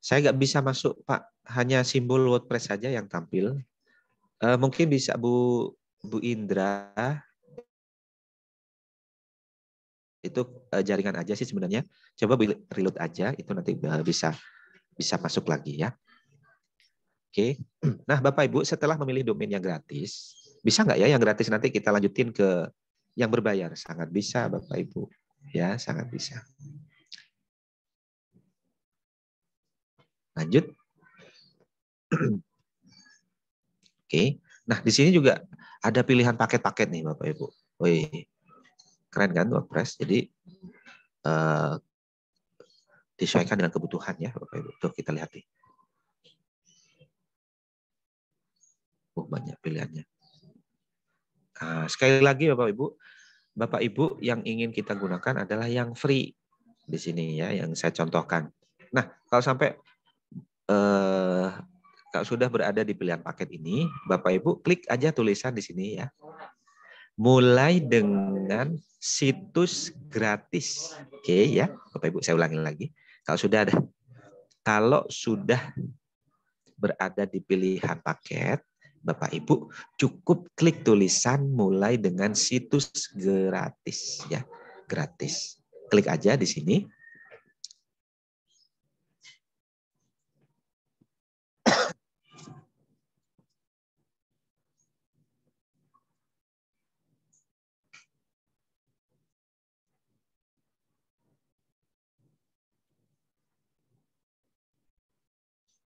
Saya nggak bisa masuk Pak, hanya simbol WordPress saja yang tampil. Mungkin bisa Bu Indra. Itu jaringan aja sih sebenarnya. Coba reload aja, itu nanti bisa masuk lagi ya. Oke. Nah, Bapak Ibu, setelah memilih domain yang gratis, bisa nggak ya yang gratis nanti kita lanjutin ke yang berbayar? Sangat bisa, Bapak Ibu. Ya, sangat bisa. Lanjut. Oke. Nah, di sini juga ada pilihan paket-paket nih, Bapak Ibu. Wih, keren kan WordPress? Jadi disesuaikan dengan kebutuhan ya, Bapak Ibu. Tuh kita lihat nih. Banyak pilihannya. Nah, sekali lagi Bapak Ibu yang ingin kita gunakan adalah yang free di sini ya, yang saya contohkan. Nah, kalau sampai kalau sudah berada di pilihan paket ini, Bapak Ibu klik aja tulisan di sini ya. Mulai dengan situs gratis. Oke ya, Bapak Ibu saya ulangi lagi. Kalau sudah berada di pilihan paket, Bapak Ibu cukup klik tulisan mulai dengan situs gratis ya, gratis. Klik aja di sini.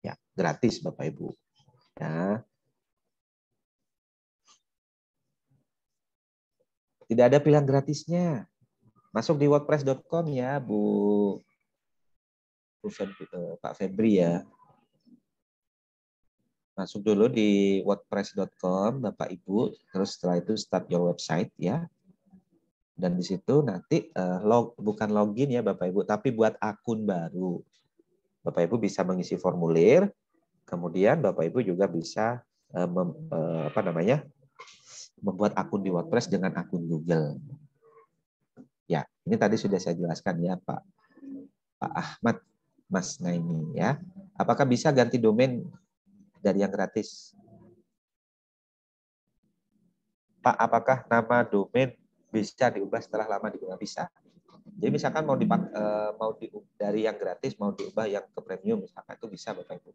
Ya, gratis Bapak Ibu. Ya. Tidak ada pilihan gratisnya. Masuk di wordpress.com ya, Pak Febri ya. Masuk dulu di wordpress.com Bapak Ibu, terus setelah itu start your website ya. Dan di situ nanti bukan login ya Bapak Ibu, tapi buat akun baru. Bapak Ibu bisa mengisi formulir, kemudian Bapak Ibu juga bisa membuat akun di WordPress dengan akun Google. Ya, ini tadi sudah saya jelaskan ya Pak Ahmad Mas Naimi ya. Apakah bisa ganti domain dari yang gratis? Pak, apakah nama domain bisa diubah setelah lama digunakan? Bisa. Jadi misalkan mau dari yang gratis mau diubah yang ke premium misalkan itu bisa Bapak Ibu.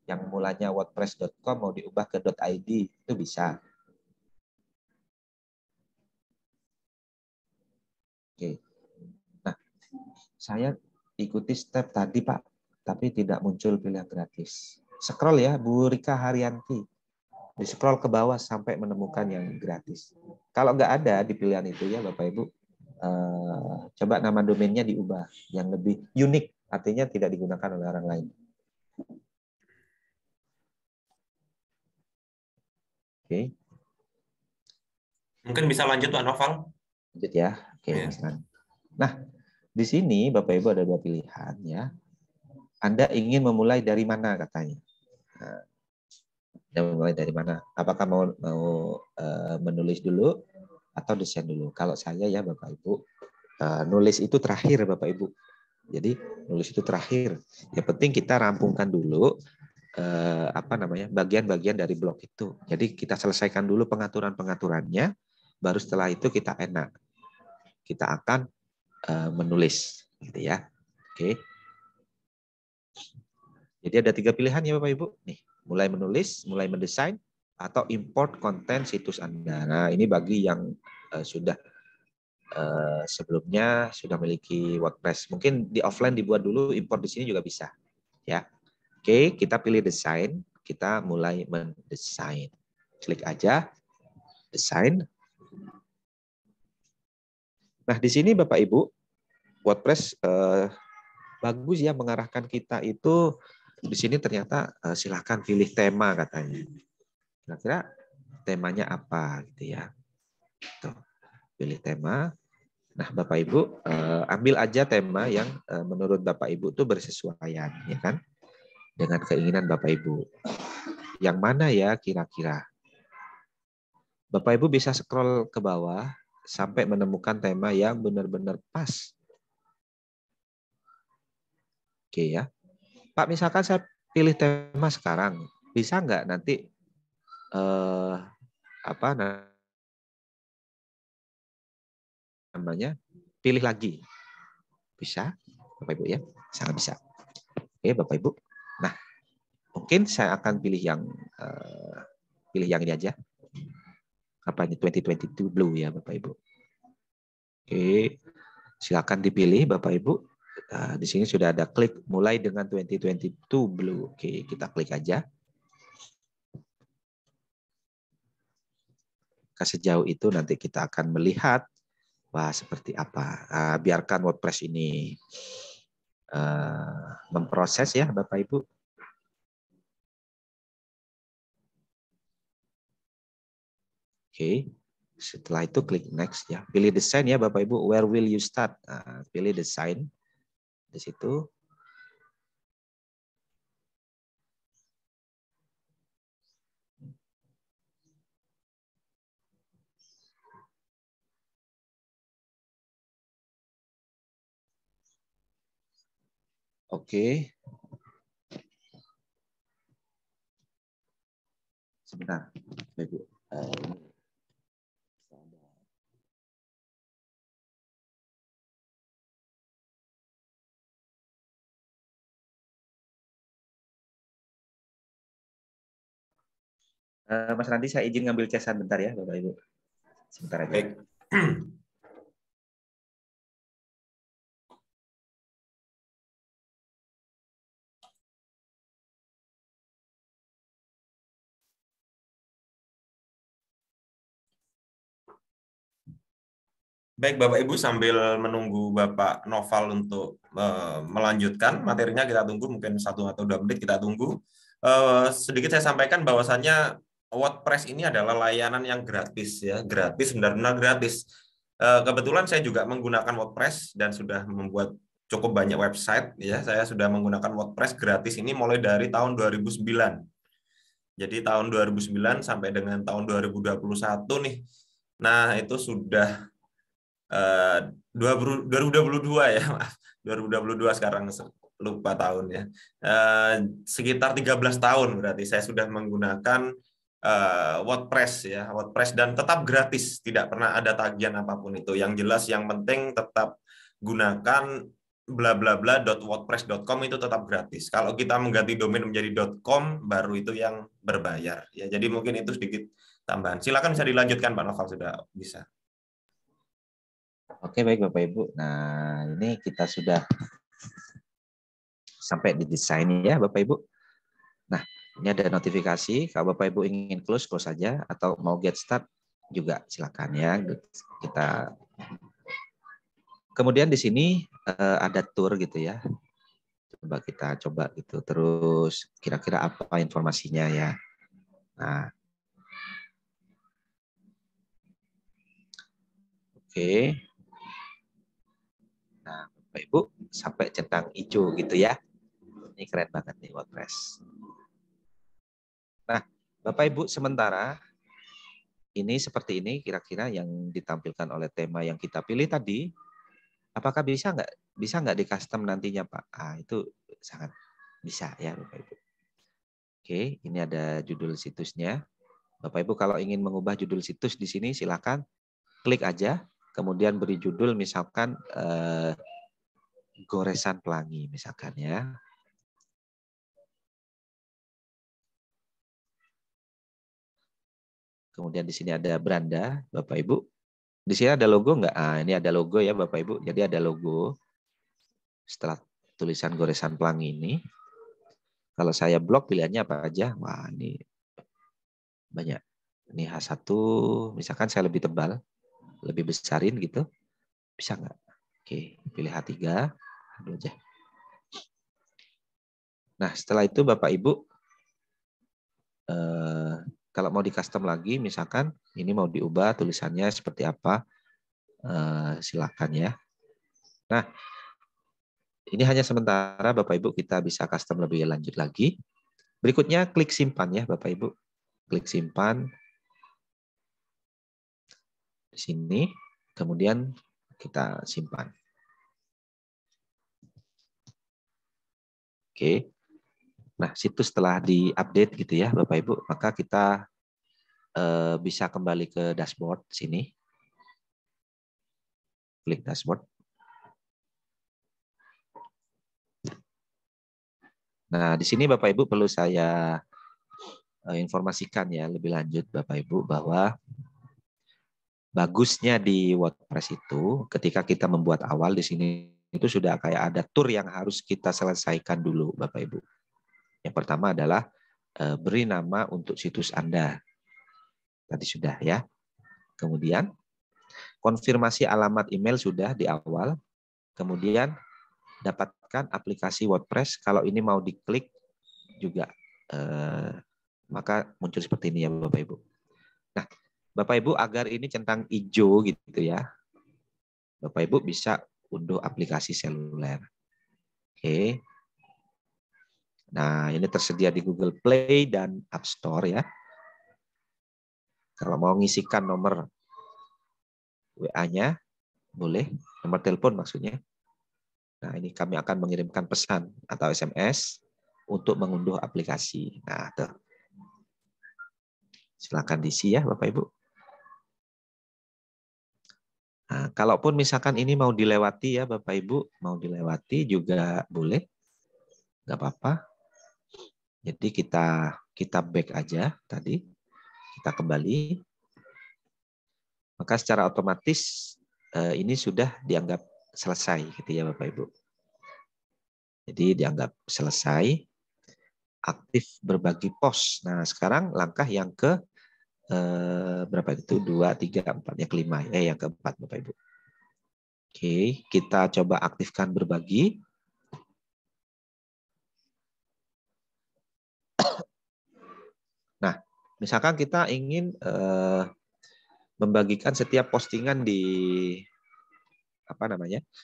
Yang mulanya wordpress.com mau diubah ke .id itu bisa. Oke. Nah, saya ikuti step tadi Pak, tapi tidak muncul pilihan gratis. Scroll ya, Bu Rika Haryanti. Di scroll ke bawah sampai menemukan yang gratis. Kalau nggak ada di pilihan itu ya Bapak Ibu, coba nama domainnya diubah yang lebih unik, artinya tidak digunakan oleh orang lain. Oke. Mungkin bisa lanjut Pak Noval. Lanjut ya. Oke, Ya. Mas Ran. Nah, di sini Bapak Ibu ada dua pilihan ya. Anda ingin memulai dari mana katanya? Nah, Anda memulai dari mana? Apakah mau menulis dulu atau desain dulu? Kalau saya ya Bapak Ibu, nulis itu terakhir Bapak Ibu. Jadi nulis itu terakhir. Yang penting kita rampungkan dulu bagian-bagian dari blog itu. Jadi kita selesaikan dulu pengaturan-pengaturannya, baru setelah itu kita enak. Kita akan menulis, gitu ya. Oke. Jadi ada 3 pilihan ya Bapak Ibu. Nih, mulai menulis, mulai mendesain, atau import konten situs Anda. Nah, ini bagi yang sudah sebelumnya sudah memiliki WordPress. Mungkin di offline dibuat dulu, import di sini juga bisa. Ya. Oke, kita pilih desain, kita mulai mendesain. Klik aja, desain. Nah, di sini Bapak Ibu, WordPress bagus ya mengarahkan kita itu di sini ternyata silahkan pilih tema katanya. Kira-kira temanya apa gitu ya. Tuh, pilih tema. Nah, Bapak Ibu ambil aja tema yang menurut Bapak Ibu itu bersesuaian ya kan dengan keinginan Bapak Ibu. Yang mana ya kira-kira? Bapak Ibu bisa scroll ke bawah sampai menemukan tema yang benar-benar pas. Oke ya. Pak, misalkan saya pilih tema sekarang, bisa nggak nanti pilih lagi? Bisa, Bapak Ibu ya, sangat bisa. Oke, Bapak Ibu. Nah, mungkin saya akan pilih yang ini aja. Apa ini 2022 Blue ya, Bapak Ibu. Oke, silakan dipilih Bapak Ibu. Nah, di sini sudah ada klik mulai dengan 2022 Blue. Oke, kita klik aja. Sejauh itu nanti kita akan melihat wah seperti apa. Biarkan WordPress ini memproses ya Bapak Ibu. Oke, setelah itu klik next ya. Pilih desain ya Bapak Ibu. Where will you start? Nah, pilih desain di situ. Oke. Sebentar, Bapak Ibu. Mas Randi, saya izin ngambil casan bentar ya, Bapak Ibu. Sebentar aja. Baik. Baik, Bapak Ibu, sambil menunggu Bapak Noval untuk melanjutkan materinya, kita tunggu mungkin 1 atau 2 menit kita tunggu. Sedikit saya sampaikan bahwasannya WordPress ini adalah layanan yang gratis ya, gratis, benar-benar gratis. Kebetulan saya juga menggunakan WordPress dan sudah membuat cukup banyak website ya. Saya sudah menggunakan WordPress gratis ini mulai dari tahun 2009. Jadi tahun 2009 sampai dengan tahun 2021 nih. Nah, itu sudah 2022 ya, maaf. 2022 sekarang lupa tahunnya. Sekitar 13 tahun berarti saya sudah menggunakan WordPress ya, WordPress, dan tetap gratis, tidak pernah ada tagihan apapun itu. Yang jelas yang penting tetap gunakan bla bla bla.wordpress.com, itu tetap gratis. Kalau kita mengganti domain menjadi .com baru itu yang berbayar ya. Jadi mungkin itu sedikit tambahan. Silakan bisa dilanjutkan Pak Noval, sudah bisa. Oke, baik Bapak Ibu. Nah, ini kita sudah sampai di desain ya Bapak Ibu. Nah, ini ada notifikasi. Kalau Bapak Ibu ingin close saja, atau mau get start juga silakan ya. Kita kemudian di sini ada tour gitu ya. Coba kita coba gitu. Terus kira-kira apa informasinya ya. Nah, oke. Nah, Bapak Ibu sampai centang hijau gitu ya. Ini keren banget nih WordPress. Nah, Bapak Ibu sementara ini seperti ini kira-kira yang ditampilkan oleh tema yang kita pilih tadi. Apakah bisa nggak di custom nantinya Pak? Ah, itu sangat bisa ya Bapak Ibu. Oke, ini ada judul situsnya. Bapak Ibu kalau ingin mengubah judul situs di sini silakan klik aja, kemudian beri judul misalkan Goresan Pelangi misalkan ya. Kemudian di sini ada beranda, Bapak Ibu. Di sini ada logo nggak? Ah, ini ada logo ya Bapak Ibu. Jadi ada logo setelah tulisan Goresan Pelangi ini. Kalau saya blok pilihannya apa aja? Wah, ini banyak. Ini H1, misalkan saya lebih tebal, lebih besarin gitu. Bisa nggak? Oke, pilih H3. Aduh aja. Nah, setelah itu Bapak Ibu, kalau mau di custom lagi, misalkan ini mau diubah tulisannya seperti apa, silakan ya. Nah, ini hanya sementara Bapak Ibu, kita bisa custom lebih lanjut lagi. Berikutnya klik simpan ya Bapak Ibu. Klik simpan di sini, kemudian kita simpan. Oke. Nah, situs setelah diupdate gitu ya Bapak Ibu, maka kita bisa kembali ke dashboard sini. Klik dashboard. Nah, di sini Bapak Ibu perlu saya informasikan ya lebih lanjut Bapak Ibu bahwa bagusnya di WordPress itu ketika kita membuat awal di sini itu sudah kayak ada tour yang harus kita selesaikan dulu Bapak Ibu. Yang pertama adalah beri nama untuk situs Anda. Tadi sudah ya. Kemudian konfirmasi alamat email sudah di awal. Kemudian dapatkan aplikasi WordPress. Kalau ini mau diklik juga maka muncul seperti ini ya Bapak Ibu. Nah, Bapak Ibu agar ini centang hijau gitu ya. Bapak Ibu bisa unduh aplikasi seluler. Oke. Nah, ini tersedia di Google Play dan App Store ya. Kalau mau ngisikan nomor WA-nya, boleh. Nomor telepon maksudnya. Nah, ini kami akan mengirimkan pesan atau SMS untuk mengunduh aplikasi. Nah, tuh. Silakan diisi ya, Bapak Ibu. Nah, kalaupun misalkan ini mau dilewati ya, Bapak Ibu, mau dilewati juga boleh. Nggak apa-apa. Jadi kita back aja tadi. Kita kembali. Maka secara otomatis ini sudah dianggap selesai gitu ya Bapak Ibu. Jadi dianggap selesai, aktif berbagi pos. Nah sekarang langkah yang ke berapa itu? 2, 3, 4, yang kelima. Yang keempat Bapak Ibu. Oke, kita coba aktifkan berbagi. Nah, misalkan kita ingin membagikan setiap postingan di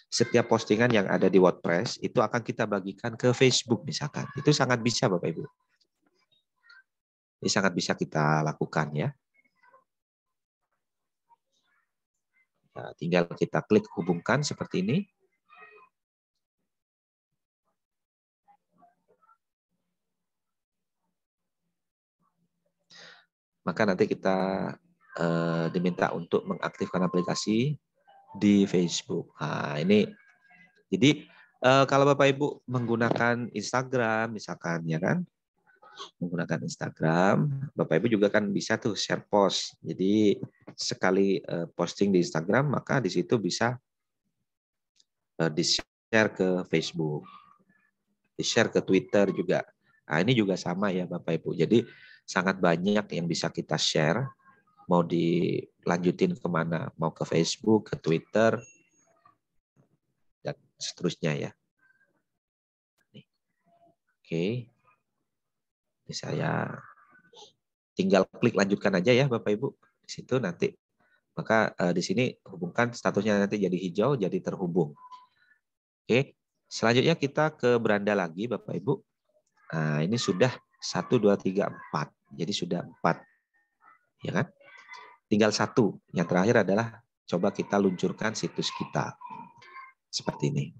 setiap postingan yang ada di WordPress itu akan kita bagikan ke Facebook misalkan. Itu sangat bisa Bapak Ibu. Ini sangat bisa kita lakukan ya. Nah, tinggal kita klik hubungkan seperti ini. maka nanti kita diminta untuk mengaktifkan aplikasi di Facebook. Nah, ini jadi kalau Bapak Ibu menggunakan Instagram misalkan ya kan, menggunakan Instagram, Bapak Ibu juga kan bisa tuh share post. Jadi sekali posting di Instagram, maka di situ bisa di-share ke Facebook, di-share ke Twitter juga. Nah, ini juga sama ya Bapak Ibu. Jadi sangat banyak yang bisa kita share, mau dilanjutin kemana, mau ke Facebook, ke Twitter, dan seterusnya ya. Oke, ini saya tinggal klik lanjutkan aja ya Bapak Ibu. Di situ nanti, maka di sini hubungkan statusnya nanti jadi hijau, jadi terhubung. Oke, selanjutnya kita ke beranda lagi Bapak Ibu. Nah, ini sudah 1, 2, 3, 4. Jadi sudah 4. Ya kan? Tinggal 1. Yang terakhir adalah coba kita luncurkan situs kita. Seperti ini.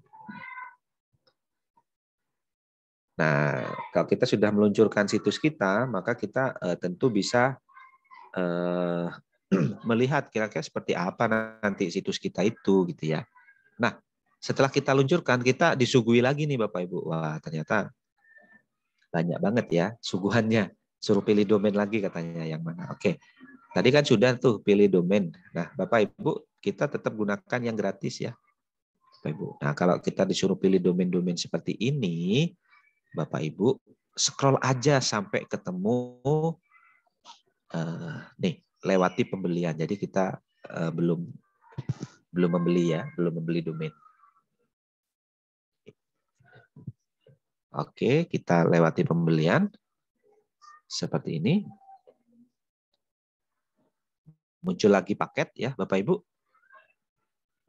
Nah, kalau kita sudah meluncurkan situs kita, maka kita tentu bisa melihat kira-kira seperti apa nanti situs kita itu gitu ya. Nah, setelah kita luncurkan, kita disuguhi lagi nih Bapak Ibu. Wah, ternyata banyak banget ya suguhannya. Suruh pilih domain lagi katanya yang mana. Oke. Tadi kan sudah tuh pilih domain. Nah, Bapak Ibu, kita tetap gunakan yang gratis ya. Bapak Ibu. Nah, kalau kita disuruh pilih domain-domain seperti ini, Bapak Ibu, scroll aja sampai ketemu nih, lewati pembelian. Jadi kita belum membeli ya, belum membeli domain. Oke, kita lewati pembelian seperti ini. Muncul lagi paket ya, Bapak Ibu.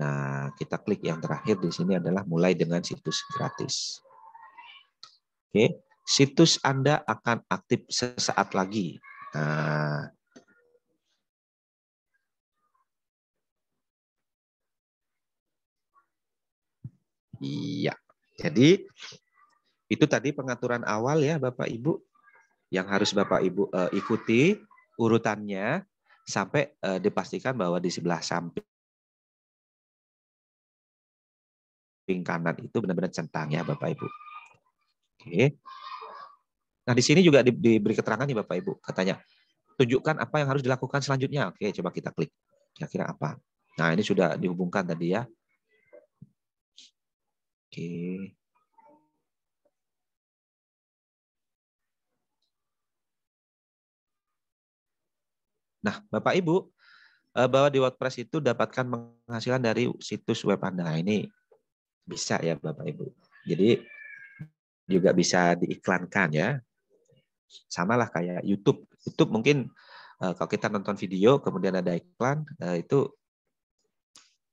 Nah, kita klik yang terakhir di sini adalah mulai dengan situs gratis. Oke, situs Anda akan aktif sesaat lagi. Nah, iya. Jadi itu tadi pengaturan awal ya Bapak Ibu yang harus Bapak Ibu ikuti urutannya sampai dipastikan bahwa di sebelah samping kanan itu benar-benar centang ya Bapak Ibu. Oke. Nah, di sini juga diberi keterangan nih Bapak Ibu. Katanya, tunjukkan apa yang harus dilakukan selanjutnya. Oke, coba kita klik. Kira-kira apa? Nah, ini sudah dihubungkan tadi ya. Oke. Nah, Bapak Ibu, bahwa di WordPress itu dapatkan penghasilan dari situs web Anda. Nah, ini bisa ya Bapak Ibu. Jadi juga bisa diiklankan ya. Sama lah kayak YouTube. YouTube mungkin kalau kita nonton video kemudian ada iklan itu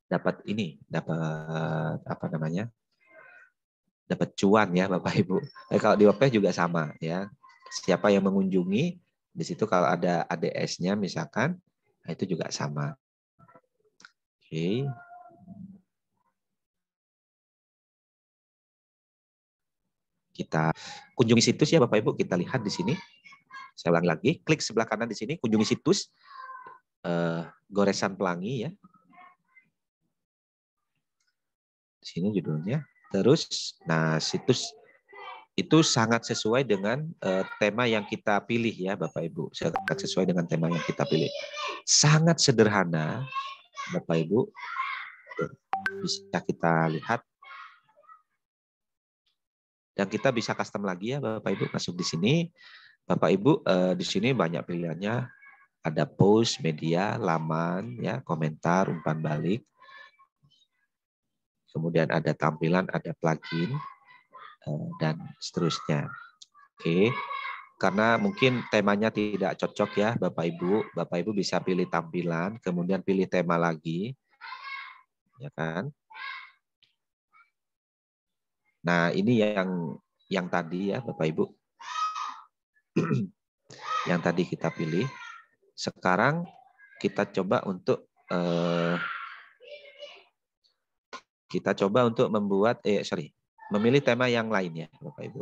dapat apa namanya? Dapat cuan ya Bapak Ibu. Kalau di WordPress juga sama ya. Siapa yang mengunjungi di situ kalau ada ADS-nya misalkan, nah itu juga sama. Oke. Kita kunjungi situs ya Bapak Ibu, kita lihat di sini. Saya ulang lagi, klik sebelah kanan di sini, kunjungi situs goresan pelangi ya. Di sini judulnya. Terus, nah situs itu sangat sesuai dengan tema yang kita pilih ya Bapak Ibu. Sangat sesuai dengan tema yang kita pilih. Sangat sederhana Bapak Ibu. Bisa kita lihat. Dan kita bisa custom lagi ya Bapak Ibu, masuk di sini. Bapak Ibu di sini banyak pilihannya. Ada post, media, laman, ya, komentar, umpan balik. Kemudian ada tampilan, ada plugin, dan seterusnya. Oke, karena mungkin temanya tidak cocok ya Bapak Ibu bisa pilih tampilan, kemudian pilih tema lagi, ya kan? Nah ini yang tadi ya Bapak Ibu, yang tadi kita pilih. Sekarang kita coba untuk memilih tema yang lain ya Bapak Ibu.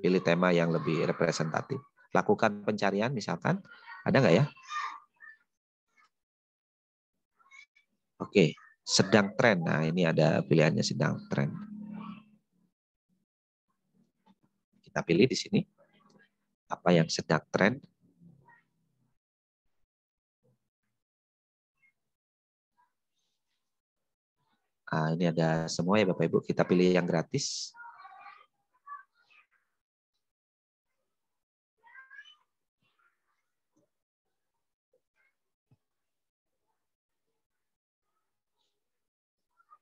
Pilih tema yang lebih representatif. Lakukan pencarian misalkan. Ada nggak ya? Oke, sedang tren. Nah, ini ada pilihannya sedang tren. Kita pilih di sini. Apa yang sedang tren? Nah, ini ada semua ya Bapak Ibu. Kita pilih yang gratis.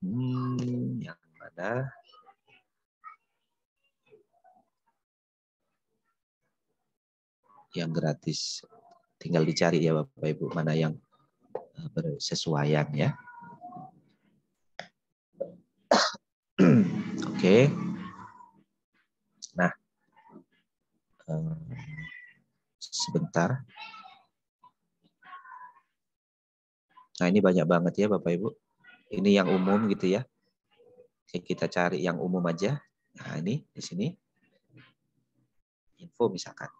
Yang mana? Yang gratis. Tinggal dicari ya Bapak Ibu mana yang bersesuaian ya. Oke. Nah, sebentar. Nah, ini banyak banget ya Bapak Ibu. Ini yang umum gitu ya. Oke, kita cari yang umum aja. Nah, ini di sini. Info misalkan.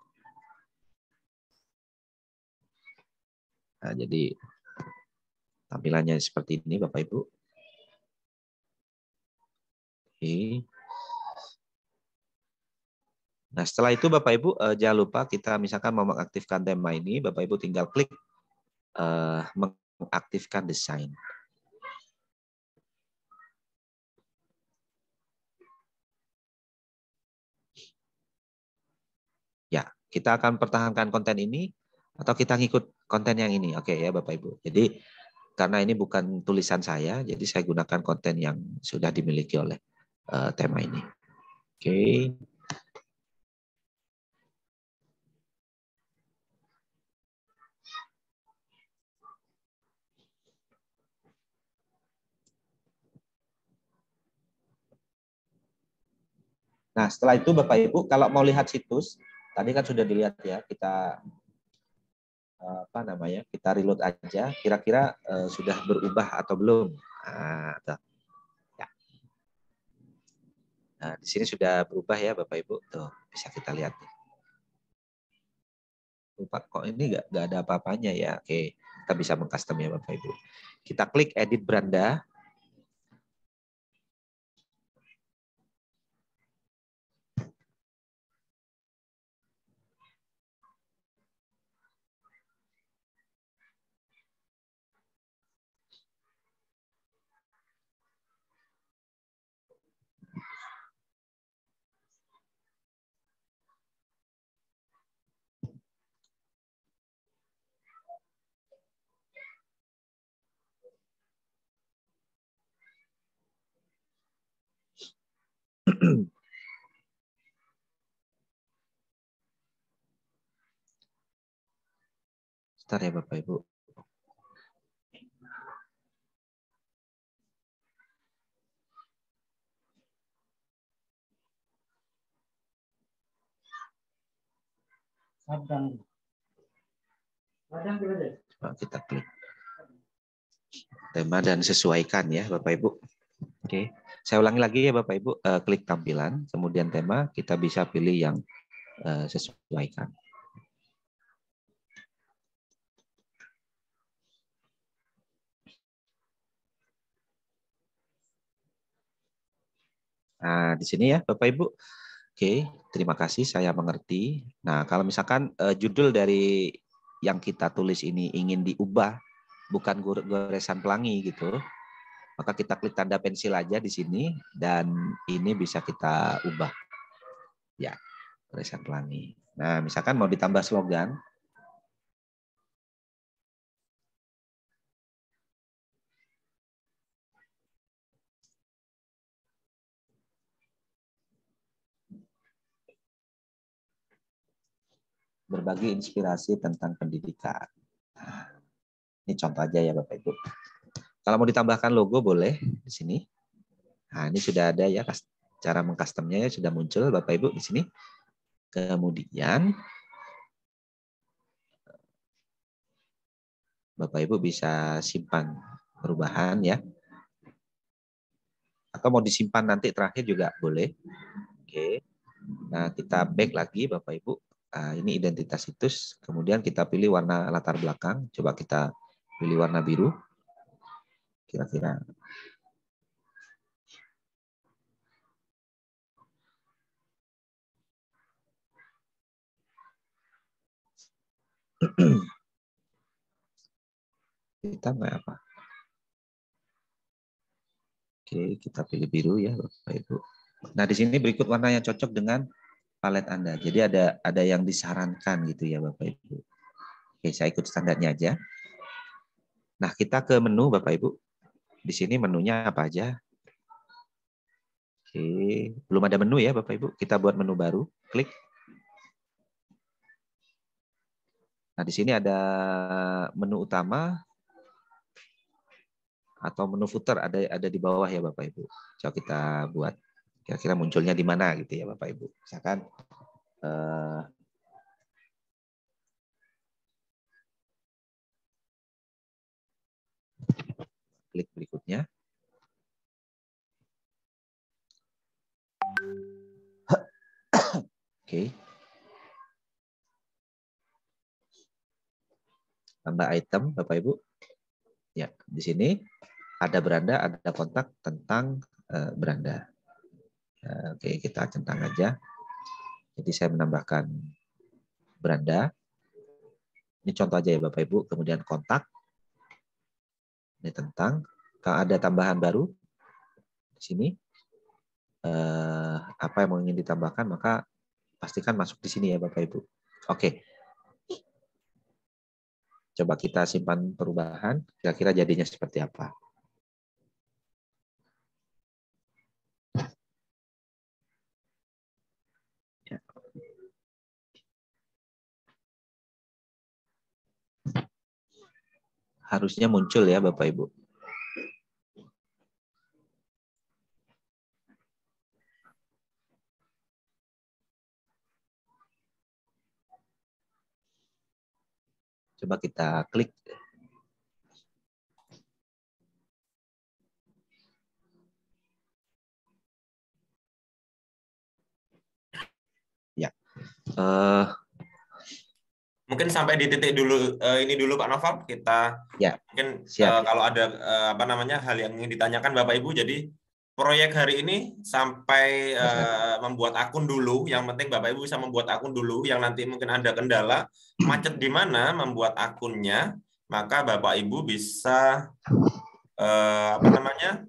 Nah, jadi tampilannya seperti ini Bapak Ibu. Oke. Nah, setelah itu Bapak Ibu jangan lupa kita misalkan mau mengaktifkan tema ini, Bapak Ibu tinggal klik mengaktifkan desain. Ya, kita akan pertahankan konten ini atau kita ngikut konten yang ini. Oke ya Bapak Ibu. Jadi karena ini bukan tulisan saya, jadi saya gunakan konten yang sudah dimiliki oleh tema ini. Oke. Nah, setelah itu Bapak Ibu kalau mau lihat situs, tadi kan sudah dilihat ya, kita apa namanya? Kita reload aja, kira-kira sudah berubah atau belum. Nah, ya. Nah, di sini sudah berubah ya Bapak Ibu. Tuh, bisa kita lihat. Lupa kok ini nggak ada apa-apanya ya. Oke, kita bisa mengcustom ya Bapak Ibu. Kita klik edit beranda. Sebentar ya Bapak Ibu. Coba kita klik tema dan sesuaikan ya Bapak Ibu. Oke, saya ulangi lagi ya Bapak Ibu. Klik tampilan, kemudian tema, kita bisa pilih yang sesuaikan. Nah, di sini ya Bapak Ibu. Oke, terima kasih saya mengerti. Nah, kalau misalkan judul dari yang kita tulis ini ingin diubah, bukan goresan pelangi gitu, maka kita klik tanda pensil aja di sini dan ini bisa kita ubah. Ya, goresan pelangi. Nah, misalkan mau ditambah slogan, berbagi inspirasi tentang pendidikan. Nah, ini contoh aja ya Bapak Ibu. Kalau mau ditambahkan logo boleh di sini. Nah, ini sudah ada ya cara mengcustomnya ya sudah muncul Bapak Ibu di sini. Kemudian Bapak Ibu bisa simpan perubahan ya. Atau mau disimpan nanti terakhir juga boleh. Oke. Nah, kita back lagi Bapak Ibu. Ini identitas situs. Kemudian kita pilih warna latar belakang. Coba kita pilih warna biru. Kira-kira. Hitam nggak apa? Oke, kita pilih biru ya, Bapak Ibu. Nah, di sini berikut warna yang cocok dengan palet Anda. Jadi ada yang disarankan gitu ya, Bapak Ibu. Oke, saya ikut standarnya aja. Nah, kita ke menu, Bapak Ibu. Di sini menunya apa aja? Oke, belum ada menu ya, Bapak Ibu. Kita buat menu baru. Klik. Nah, di sini ada menu utama atau menu footer ada di bawah ya, Bapak Ibu. Coba kita buat kira-kira munculnya di mana gitu ya, Bapak Ibu. Misalkan klik berikutnya. Oke. Tambah item, Bapak Ibu. Ya, di sini ada beranda, ada kontak tentang beranda. Oke, kita centang aja. Jadi saya menambahkan beranda. Ini contoh aja ya Bapak Ibu. Kemudian kontak. Ini tentang. Kalau ada tambahan baru di sini, apa yang mau ingin ditambahkan, maka pastikan masuk di sini ya Bapak Ibu. Oke. Coba kita simpan perubahan. Kira-kira jadinya seperti apa. Harusnya muncul ya Bapak Ibu. Coba kita klik. Ya. Mungkin sampai di titik dulu ini dulu Pak Noval, kita Ya. mungkin Siap. kalau ada apa namanya hal yang ingin ditanyakan Bapak Ibu. Jadi proyek hari ini sampai membuat akun dulu. Yang penting Bapak Ibu bisa membuat akun dulu. Yang nanti mungkin ada kendala macet di mana membuat akunnya, maka Bapak Ibu bisa apa namanya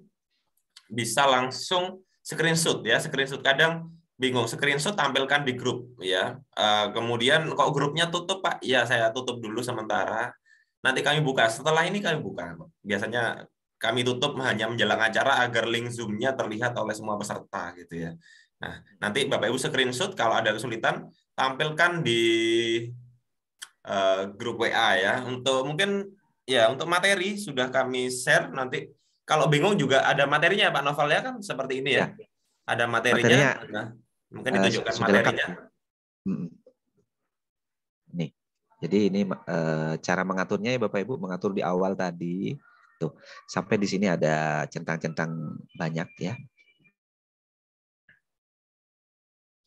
bisa langsung screenshot ya, screenshot. Kadang bingung screenshot tampilkan di grup ya. Kemudian kok grupnya tutup Pak? Ya saya tutup dulu sementara. Nanti kami buka. Setelah ini kami buka. Biasanya kami tutup hanya menjelang acara agar link Zoom-nya terlihat oleh semua peserta gitu ya. Nah, nanti Bapak Ibu screenshot, kalau ada kesulitan tampilkan di grup WA ya. Untuk mungkin ya untuk materi sudah kami share. Nanti kalau bingung juga ada materinya Pak Noval ya, kan seperti ini ya. Ya. Ada materinya. Materinya Nah, mungkin ditunjukkan sudah lengkap. materinya. Nih. Jadi ini cara mengaturnya ya Bapak Ibu, mengatur di awal tadi. Tuh, sampai di sini ada centang-centang banyak ya.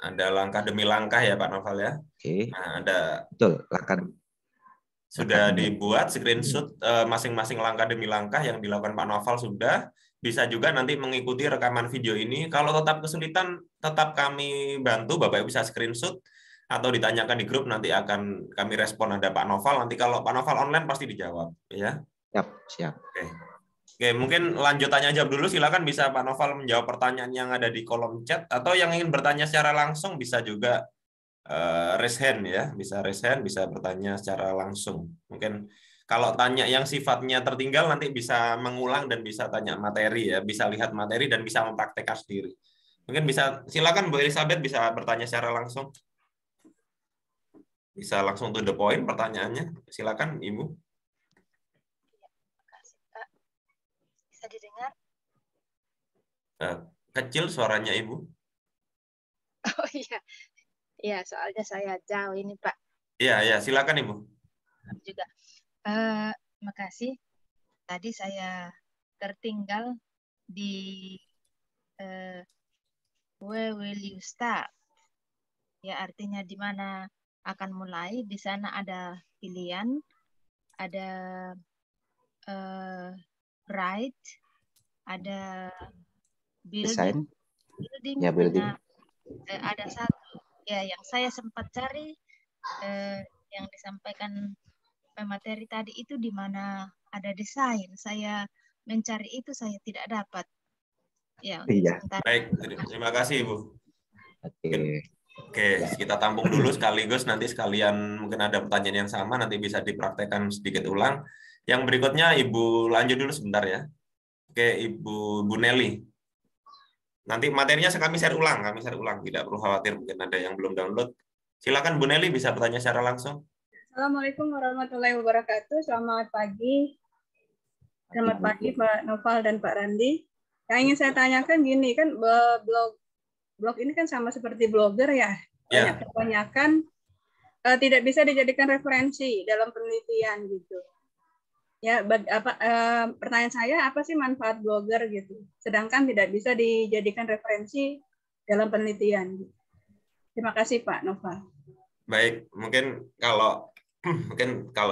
Ada langkah demi langkah ya Pak Noval ya. Oke. Nah, ada betul, langkah sudah demi dibuat screenshot masing-masing langkah demi langkah yang dilakukan Pak Noval sudah. Bisa juga nanti mengikuti rekaman video ini. Kalau tetap kesulitan, tetap kami bantu. Bapak Ibu bisa screenshot atau ditanyakan di grup, nanti akan kami respon. Ada Pak Noval, nanti kalau Pak Noval online pasti dijawab ya. Siap, siap. Oke, mungkin lanjut tanya jawab dulu. Silakan, bisa Pak Noval menjawab pertanyaan yang ada di kolom chat, atau yang ingin bertanya secara langsung bisa juga raise hand ya, bisa raise hand, bisa bertanya secara langsung. Mungkin kalau tanya yang sifatnya tertinggal nanti bisa mengulang dan bisa tanya materi ya, bisa lihat materi dan bisa mempraktekkan sendiri. Mungkin bisa, silakan Bu Elizabeth bisa bertanya secara langsung. Bisa langsung to the point pertanyaannya. Silakan Ibu. Bisa didengar? Kecil suaranya Ibu. Oh iya. Iya, soalnya saya jauh ini Pak. Iya, silakan Ibu. Juga. Makasih. Tadi saya tertinggal di where will you start? Ya, artinya di mana akan mulai. Di sana ada pilihan, ada write, ada Desain, building, ya building. ada satu ya yang saya sempat cari yang disampaikan pemateri tadi itu di mana ada desain. Saya mencari itu saya tidak dapat. Ya, untuk Iya. sementara. Baik, terima kasih Ibu. Oke. Oke, kita tampung dulu sekaligus nanti sekalian mungkin ada pertanyaan yang sama nanti bisa dipraktekkan sedikit ulang. Yang berikutnya Ibu lanjut dulu sebentar ya. Oke, Bu Nelly. Nanti materinya kami share ulang, tidak perlu khawatir mungkin ada yang belum download. Silakan Bu Nelly bisa bertanya secara langsung. Assalamualaikum warahmatullahi wabarakatuh. Selamat pagi. Selamat pagi Pak Noval dan Pak Randi. Yang ingin saya tanyakan gini, kan blog ini kan sama seperti blogger ya. Kebanyakan tidak bisa dijadikan referensi dalam penelitian gitu. Ya, pertanyaan saya apa sih manfaat blogger gitu? Sedangkan tidak bisa dijadikan referensi dalam penelitian. Terima kasih Pak Noval. Baik, mungkin kalau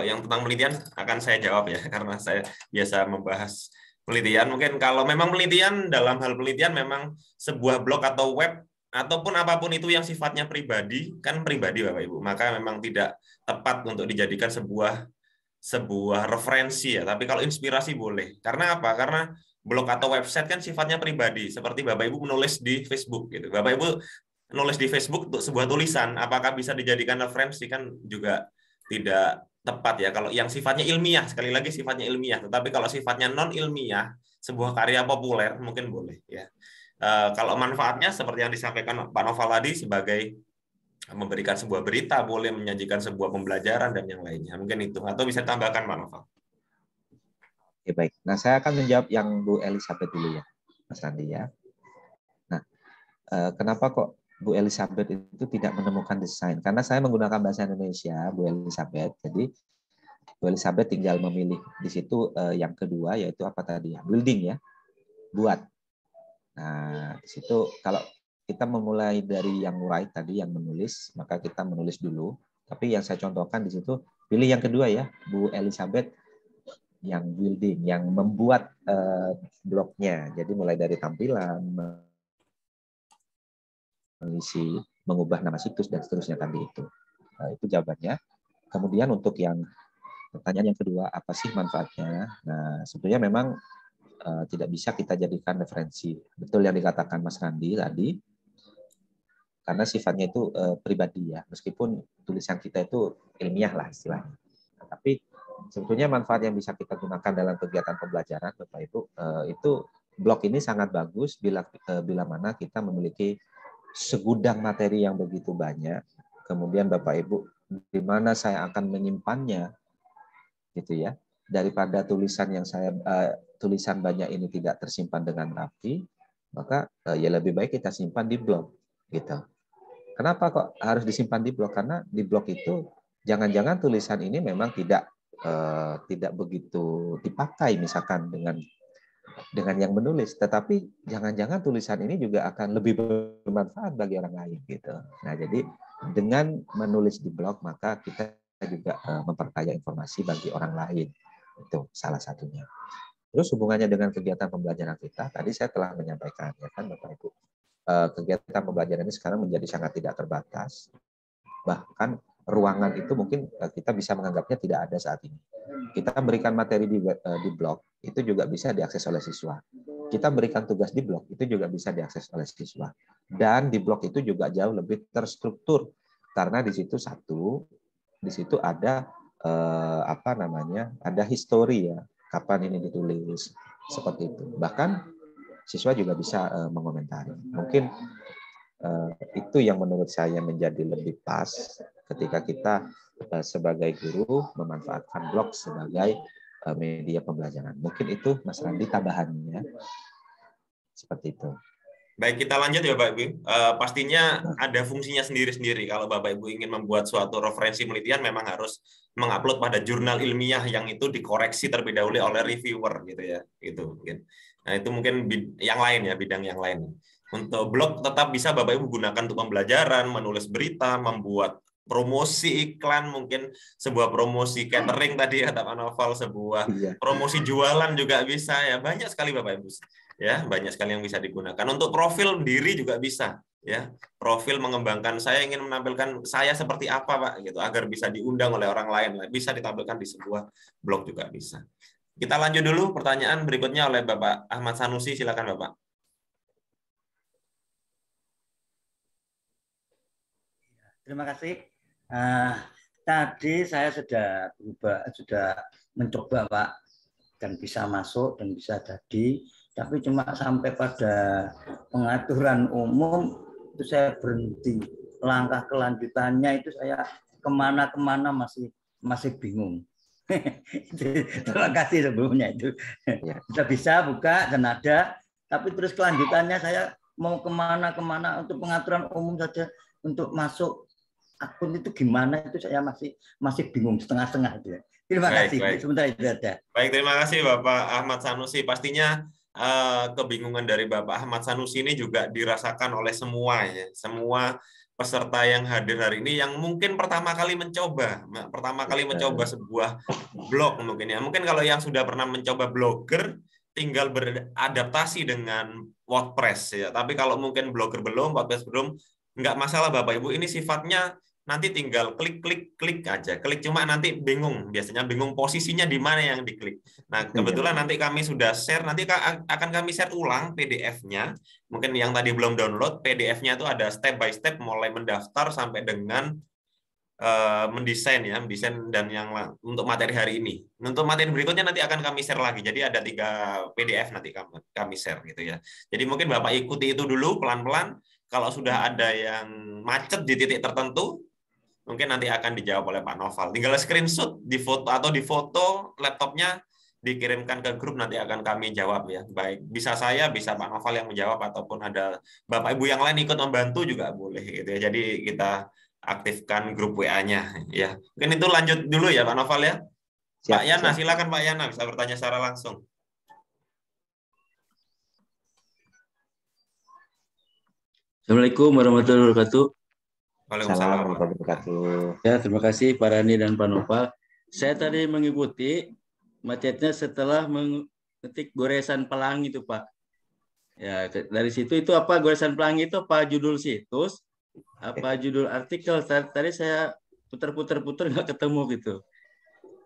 yang tentang penelitian akan saya jawab ya, karena saya biasa membahas penelitian. Mungkin kalau memang penelitian, dalam hal penelitian memang sebuah blog atau web ataupun apapun itu yang sifatnya pribadi, kan pribadi Bapak Ibu, maka memang tidak tepat untuk dijadikan sebuah referensi ya. Tapi kalau inspirasi boleh. Karena apa? Karena blog atau website kan sifatnya pribadi, seperti Bapak Ibu menulis di Facebook gitu. Bapak Ibu nulis di Facebook untuk sebuah tulisan, apakah bisa dijadikan referensi kan juga tidak tepat ya. Kalau yang sifatnya ilmiah, sekali lagi sifatnya ilmiah, tetapi kalau sifatnya non ilmiah, sebuah karya populer mungkin boleh ya. Kalau manfaatnya seperti yang disampaikan Pak Noval tadi sebagai memberikan sebuah berita, boleh menyajikan sebuah pembelajaran dan yang lainnya. Mungkin itu, atau bisa tambahkan Pak Noval. Oke, baik. Nah, saya akan menjawab yang Bu Elizabeth dulu ya, Mas Randi ya. Nah, kenapa kok Bu Elizabeth itu tidak menemukan desain? Karena saya menggunakan bahasa Indonesia, Bu Elizabeth. Jadi Bu Elizabeth tinggal memilih di situ yang kedua, yaitu apa tadi ya? Building ya, buat. Nah, di situ kalau kita memulai dari yang write tadi, yang menulis, maka kita menulis dulu. Tapi yang saya contohkan di situ, pilih yang kedua ya, Bu Elizabeth, yang building, yang membuat blognya. Jadi mulai dari tampilan, mengisi, mengubah nama situs, dan seterusnya tadi itu. Itu jawabannya. Kemudian untuk yang pertanyaan yang kedua, apa sih manfaatnya? Nah, sebetulnya memang tidak bisa kita jadikan referensi. Betul yang dikatakan Mas Randi tadi, karena sifatnya itu pribadi ya, meskipun tulisan kita itu ilmiah lah istilahnya. Nah, tapi sebetulnya manfaat yang bisa kita gunakan dalam kegiatan pembelajaran, Bapak Ibu, itu blog ini sangat bagus bila mana kita memiliki segudang materi yang begitu banyak. Kemudian Bapak Ibu, di mana saya akan menyimpannya, gitu ya, daripada tulisan yang tulisan banyak ini tidak tersimpan dengan rapi, maka ya lebih baik kita simpan di blog, gitu. Kenapa kok harus disimpan di blog? Karena di blog itu jangan-jangan tulisan ini memang tidak begitu dipakai misalkan dengan yang menulis, tetapi jangan-jangan tulisan ini juga akan lebih bermanfaat bagi orang lain gitu. Nah, jadi dengan menulis di blog maka kita juga memperkaya informasi bagi orang lain. Itu salah satunya. Terus hubungannya dengan kegiatan pembelajaran kita, tadi saya telah menyampaikan ya kan Bapak Ibu. Kegiatan pembelajaran ini sekarang menjadi sangat tidak terbatas. Bahkan ruangan itu mungkin kita bisa menganggapnya tidak ada saat ini. Kita berikan materi di blog, itu juga bisa diakses oleh siswa. Kita berikan tugas di blog, itu juga bisa diakses oleh siswa. Dan di blog itu juga jauh lebih terstruktur, karena di situ ada ada histori ya, kapan ini ditulis, seperti itu. Bahkan siswa juga bisa mengomentari. Mungkin itu yang menurut saya menjadi lebih pas ketika kita sebagai guru memanfaatkan blog sebagai media pembelajaran. Mungkin itu Mas Randi tambahannya. Seperti itu. Baik, kita lanjut ya Bapak Ibu. Pastinya ada fungsinya sendiri-sendiri. Kalau Bapak Ibu ingin membuat suatu referensi penelitian memang harus mengupload pada jurnal ilmiah yang itu dikoreksi terlebih dahulu oleh reviewer gitu ya. Itu mungkin. Nah, itu mungkin yang lain ya, bidang yang lain. Untuk blog tetap bisa Bapak Ibu gunakan untuk pembelajaran, menulis berita, membuat promosi iklan, mungkin sebuah promosi catering tadi kata Pak Noval, sebuah promosi jualan juga bisa ya. Banyak sekali Bapak Ibu. Ya, banyak sekali yang bisa digunakan. Untuk profil diri juga bisa ya. Profil mengembangkan saya ingin menampilkan saya seperti apa Pak gitu agar bisa diundang oleh orang lain, bisa ditampilkan di sebuah blog juga bisa. Kita lanjut dulu pertanyaan berikutnya oleh Bapak Ahmad Sanusi, silakan Bapak. Terima kasih. Tadi saya sudah mencoba Pak, dan bisa masuk dan bisa jadi, tapi cuma sampai pada pengaturan umum itu saya berhenti. Langkah kelanjutannya itu saya kemana-kemana masih bingung. Terima kasih sebelumnya itu. Sudah bisa buka dan ada, tapi terus kelanjutannya saya mau kemana-kemana untuk pengaturan umum saja, untuk masuk akun itu gimana, itu saya masih bingung setengah-setengah itu ya. Terima kasih. Sebentar itu ada. Baik, terima kasih Bapak Ahmad Sanusi. Pastinya kebingungan dari Bapak Ahmad Sanusi ini juga dirasakan oleh semua ya. Semua peserta yang hadir hari ini yang mungkin pertama kali mencoba sebuah blog mungkin ya. Mungkin kalau yang sudah pernah mencoba blogger tinggal beradaptasi dengan WordPress ya. Tapi kalau mungkin blogger belum, WordPress belum, nggak masalah Bapak Ibu, ini sifatnya nanti tinggal klik aja. Klik cuma nanti bingung, biasanya bingung posisinya di mana yang diklik. Nah, kebetulan nanti kami sudah share, nanti akan kami share ulang PDF-nya. Mungkin yang tadi belum download, PDF-nya itu ada step by step mulai mendaftar sampai dengan mendesain dan yang untuk materi hari ini. Untuk materi berikutnya nanti akan kami share lagi. Jadi ada 3 PDF nanti kami share gitu ya. Jadi mungkin Bapak ikuti itu dulu pelan-pelan. Kalau sudah ada yang macet di titik tertentu, mungkin nanti akan dijawab oleh Pak Noval. Tinggal screenshot di foto laptopnya, dikirimkan ke grup, nanti akan kami jawab ya. Baik, bisa saya, bisa Pak Noval yang menjawab, ataupun ada Bapak Ibu yang lain ikut membantu juga boleh gitu ya. Jadi kita aktifkan grup WA-nya ya. Mungkin itu lanjut dulu ya Pak Noval ya. Pak Yana, silakan Pak Yana bisa bertanya secara langsung. Assalamualaikum warahmatullahi wabarakatuh. Waalaikumsalam warahmatullahi wabarakatuh. Ya, terima kasih Pak Rani dan Pak Noval. Saya tadi mengikuti materinya setelah mengetik goresan pelangi itu Pak. Ya, dari situ itu apa goresan pelangi itu, apa judul situs, apa judul artikel. Tadi saya putar-putar nggak ketemu gitu.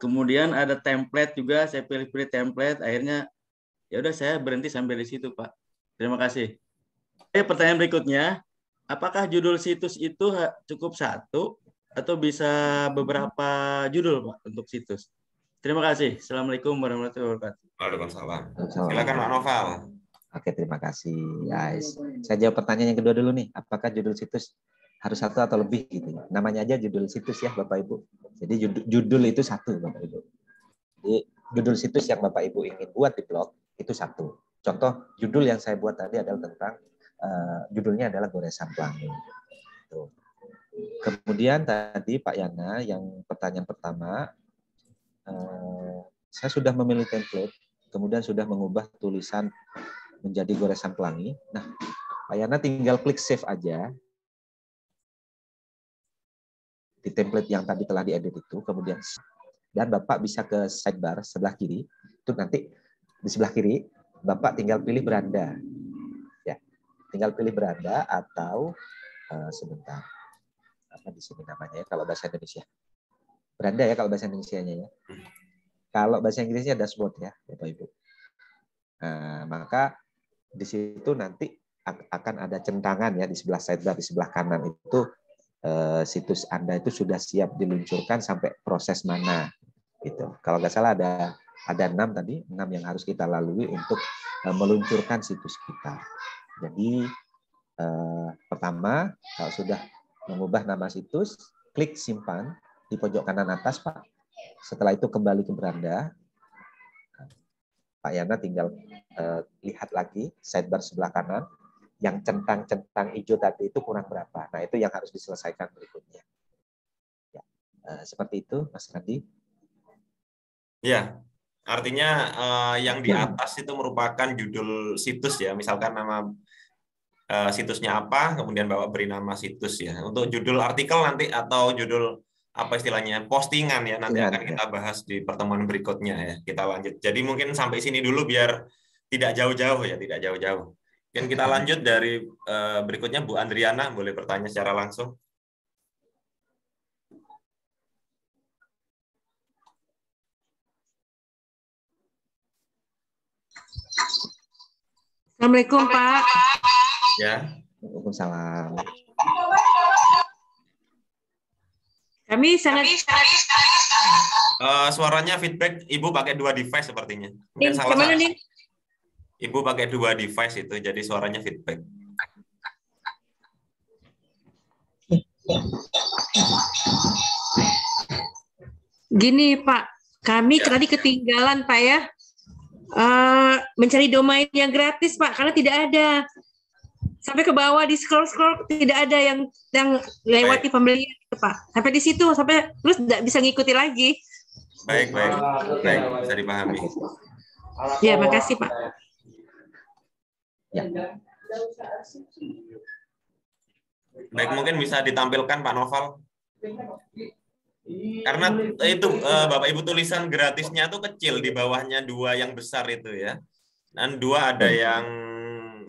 Kemudian ada template juga, saya pilih-pilih template, akhirnya ya udah saya berhenti sampai di situ Pak. Terima kasih. Pertanyaan berikutnya, apakah judul situs itu cukup satu atau bisa beberapa judul Pak untuk situs? Terima kasih. Assalamualaikum warahmatullahi wabarakatuh. Waalaikumsalam. Silakan Pak Noval. Oke, terima kasih guys. Saya jawab pertanyaan yang kedua dulu nih. Apakah judul situs harus satu atau lebih gitu? Namanya aja judul situs ya Bapak Ibu. Jadi judul itu satu Bapak Ibu. Jadi judul situs yang Bapak Ibu ingin buat di blog itu satu. Contoh judul yang saya buat tadi adalah tentang judulnya adalah goresan pelangi. Tuh. Kemudian tadi Pak Yana yang pertanyaan pertama, saya sudah memilih template, kemudian sudah mengubah tulisan menjadi goresan pelangi. Nah, Pak Yana tinggal klik save aja di template yang tadi telah diedit itu, kemudian dan Bapak bisa ke sidebar sebelah kiri. Itu nanti di sebelah kiri Bapak tinggal pilih beranda. Tinggal pilih beranda atau sebentar apa di sini namanya ya kalau bahasa Indonesia, beranda ya kalau bahasa Indonesianya ya. Kalau bahasa Inggrisnya dashboard ya Bapak Ibu. Nah, maka di situ nanti akan ada centangan ya di sebelah sidebar, di sebelah kanan itu situs Anda itu sudah siap diluncurkan sampai proses mana gitu. Kalau nggak salah ada 6 tadi, 6 yang harus kita lalui untuk meluncurkan situs kita. Jadi pertama, kalau sudah mengubah nama situs, klik simpan di pojok kanan atas, Pak. Setelah itu kembali ke beranda. Pak Yana tinggal lihat lagi sidebar sebelah kanan, yang centang-centang hijau tadi itu kurang berapa. Nah, itu yang harus diselesaikan berikutnya. Ya, seperti itu, Mas Randi. Ya, artinya yang di atas itu merupakan judul situs ya, misalkan nama situsnya apa, kemudian Bapak beri nama situs ya. Untuk judul artikel nanti atau judul apa istilahnya postingan ya nanti akan kita bahas di pertemuan berikutnya ya. Kita lanjut. Jadi mungkin sampai sini dulu biar tidak jauh-jauh ya, tidak jauh-jauh. Mungkin kita lanjut dari berikutnya Bu Andriana, boleh bertanya secara langsung. Assalamualaikum Pak. Ya. Waalaikumsalam. Kami sangat suaranya feedback Ibu pakai 2 device sepertinya. Mungkin salah. Kemana nih? Ibu pakai 2 device itu jadi suaranya feedback. Gini Pak, kami tadi ketinggalan Pak ya. Mencari domain yang gratis Pak karena tidak ada. Sampai ke bawah di scroll tidak ada yang lewati pembelian itu Pak. Sampai di situ sampai terus tidak bisa ngikuti lagi. Baik, bisa dipahami. Ya, makasih Pak. Ya. Baik, mungkin bisa ditampilkan Pak Noval. Karena itu Bapak Ibu tulisan gratisnya itu kecil, di bawahnya 2 yang besar itu ya. Dan 2 ada yang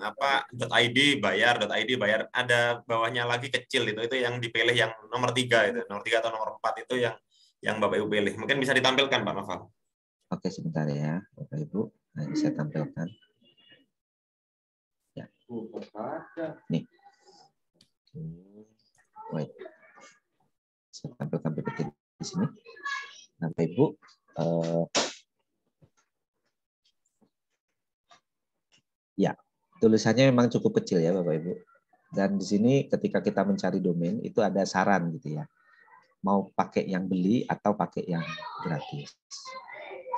apa .id bayar, ada bawahnya lagi kecil itu yang dipilih yang nomor 3 itu, nomor 3 atau nomor 4 itu yang Bapak Ibu pilih. Mungkin bisa ditampilkan Pak Noval. Oke, sebentar ya Bapak Ibu. Nah, ini saya tampilkan. Ya. Nih. Wait. Saya tampilkan PPT di sini. Nah, Bapak Ibu, ya, tulisannya memang cukup kecil ya Bapak Ibu. Dan di sini ketika kita mencari domain itu ada saran gitu ya. Mau pakai yang beli atau pakai yang gratis.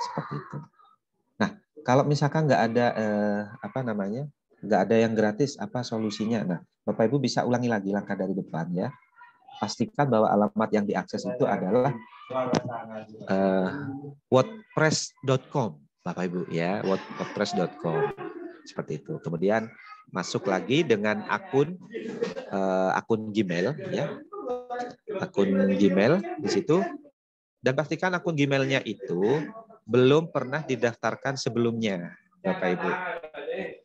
Seperti itu. Nah, kalau misalkan nggak ada nggak ada yang gratis, apa solusinya? Nah, Bapak Ibu bisa ulangi lagi langkah dari depan ya. Pastikan bahwa alamat yang diakses itu adalah wordpress.com, Bapak Ibu ya, wordpress.com. Seperti itu. Kemudian masuk lagi dengan akun Gmail ya. Akun Gmail di situ, dan pastikan akun Gmailnya itu belum pernah didaftarkan sebelumnya, Bapak Ibu.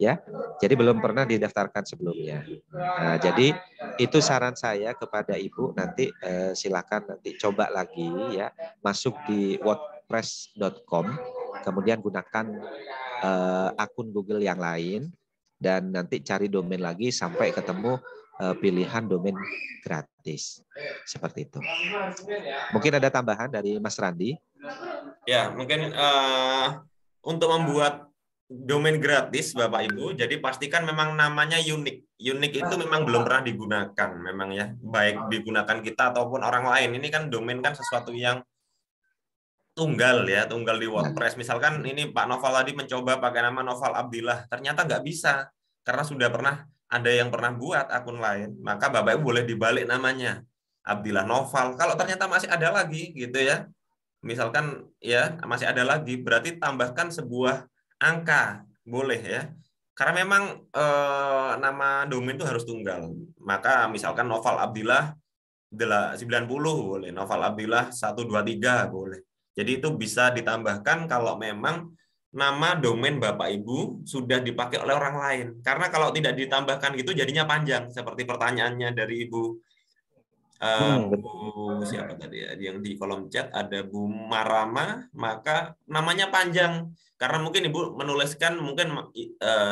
Ya. Jadi belum pernah didaftarkan sebelumnya. Nah, jadi itu saran saya kepada Ibu, nanti silakan nanti coba lagi ya, masuk di wordpress.com, kemudian gunakan akun Google yang lain, dan nanti cari domain lagi sampai ketemu pilihan domain gratis. Seperti itu. Mungkin ada tambahan dari Mas Randi? Ya, mungkin untuk membuat domain gratis Bapak Ibu, jadi pastikan memang namanya unik. Unik itu memang belum pernah digunakan, memang ya, baik digunakan kita ataupun orang lain. Ini kan domain kan sesuatu yang tunggal ya, tunggal di WordPress. Misalkan ini Pak Noval tadi mencoba pakai nama Noval Abdillah, ternyata nggak bisa karena sudah pernah ada yang pernah buat akun lain. Maka Bapak Ibu boleh dibalik namanya Abdillah Noval. Kalau ternyata masih ada lagi gitu ya, misalkan ya masih ada lagi, berarti tambahkan sebuah angka, boleh ya. Karena memang nama domain itu harus tunggal. Maka misalkan Noval Abdillah 90 boleh, Noval Abdillah 123 boleh. Jadi itu bisa ditambahkan kalau memang nama domain Bapak Ibu sudah dipakai oleh orang lain. Karena kalau tidak ditambahkan gitu jadinya panjang, seperti pertanyaannya dari Ibu siapa tadi ya, yang di kolom chat ada Bu Marama, maka namanya panjang karena mungkin Ibu menuliskan mungkin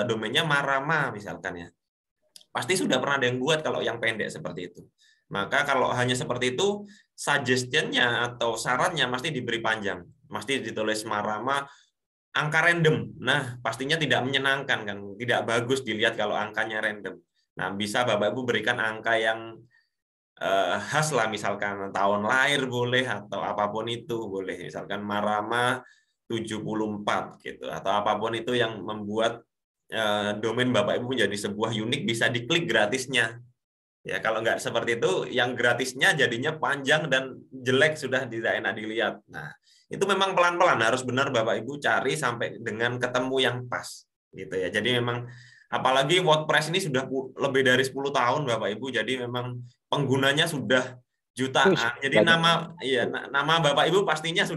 domainnya Marama misalkan ya. Pasti sudah pernah ada yang buat kalau yang pendek seperti itu. Maka kalau hanya seperti itu, suggestion-nya atau sarannya mesti diberi panjang. Mesti ditulis Marama angka random. Nah, pastinya tidak menyenangkan kan, tidak bagus dilihat kalau angkanya random. Nah, bisa Bapak Ibu berikan angka yang khas lah, misalkan tahun lahir boleh atau apapun itu boleh, misalkan Marama 74 gitu, atau apapun itu yang membuat domain Bapak Ibu menjadi sebuah unik, bisa diklik gratisnya. Ya, kalau nggak seperti itu, yang gratisnya jadinya panjang dan jelek, sudah tidak enak dilihat. Nah, itu memang pelan-pelan harus benar Bapak Ibu cari sampai dengan ketemu yang pas gitu ya. Jadi memang Apalagi WordPress ini sudah lebih dari 10 tahun Bapak Ibu, jadi memang penggunanya sudah jutaan. Jadi nama Bapak Ibu pastinya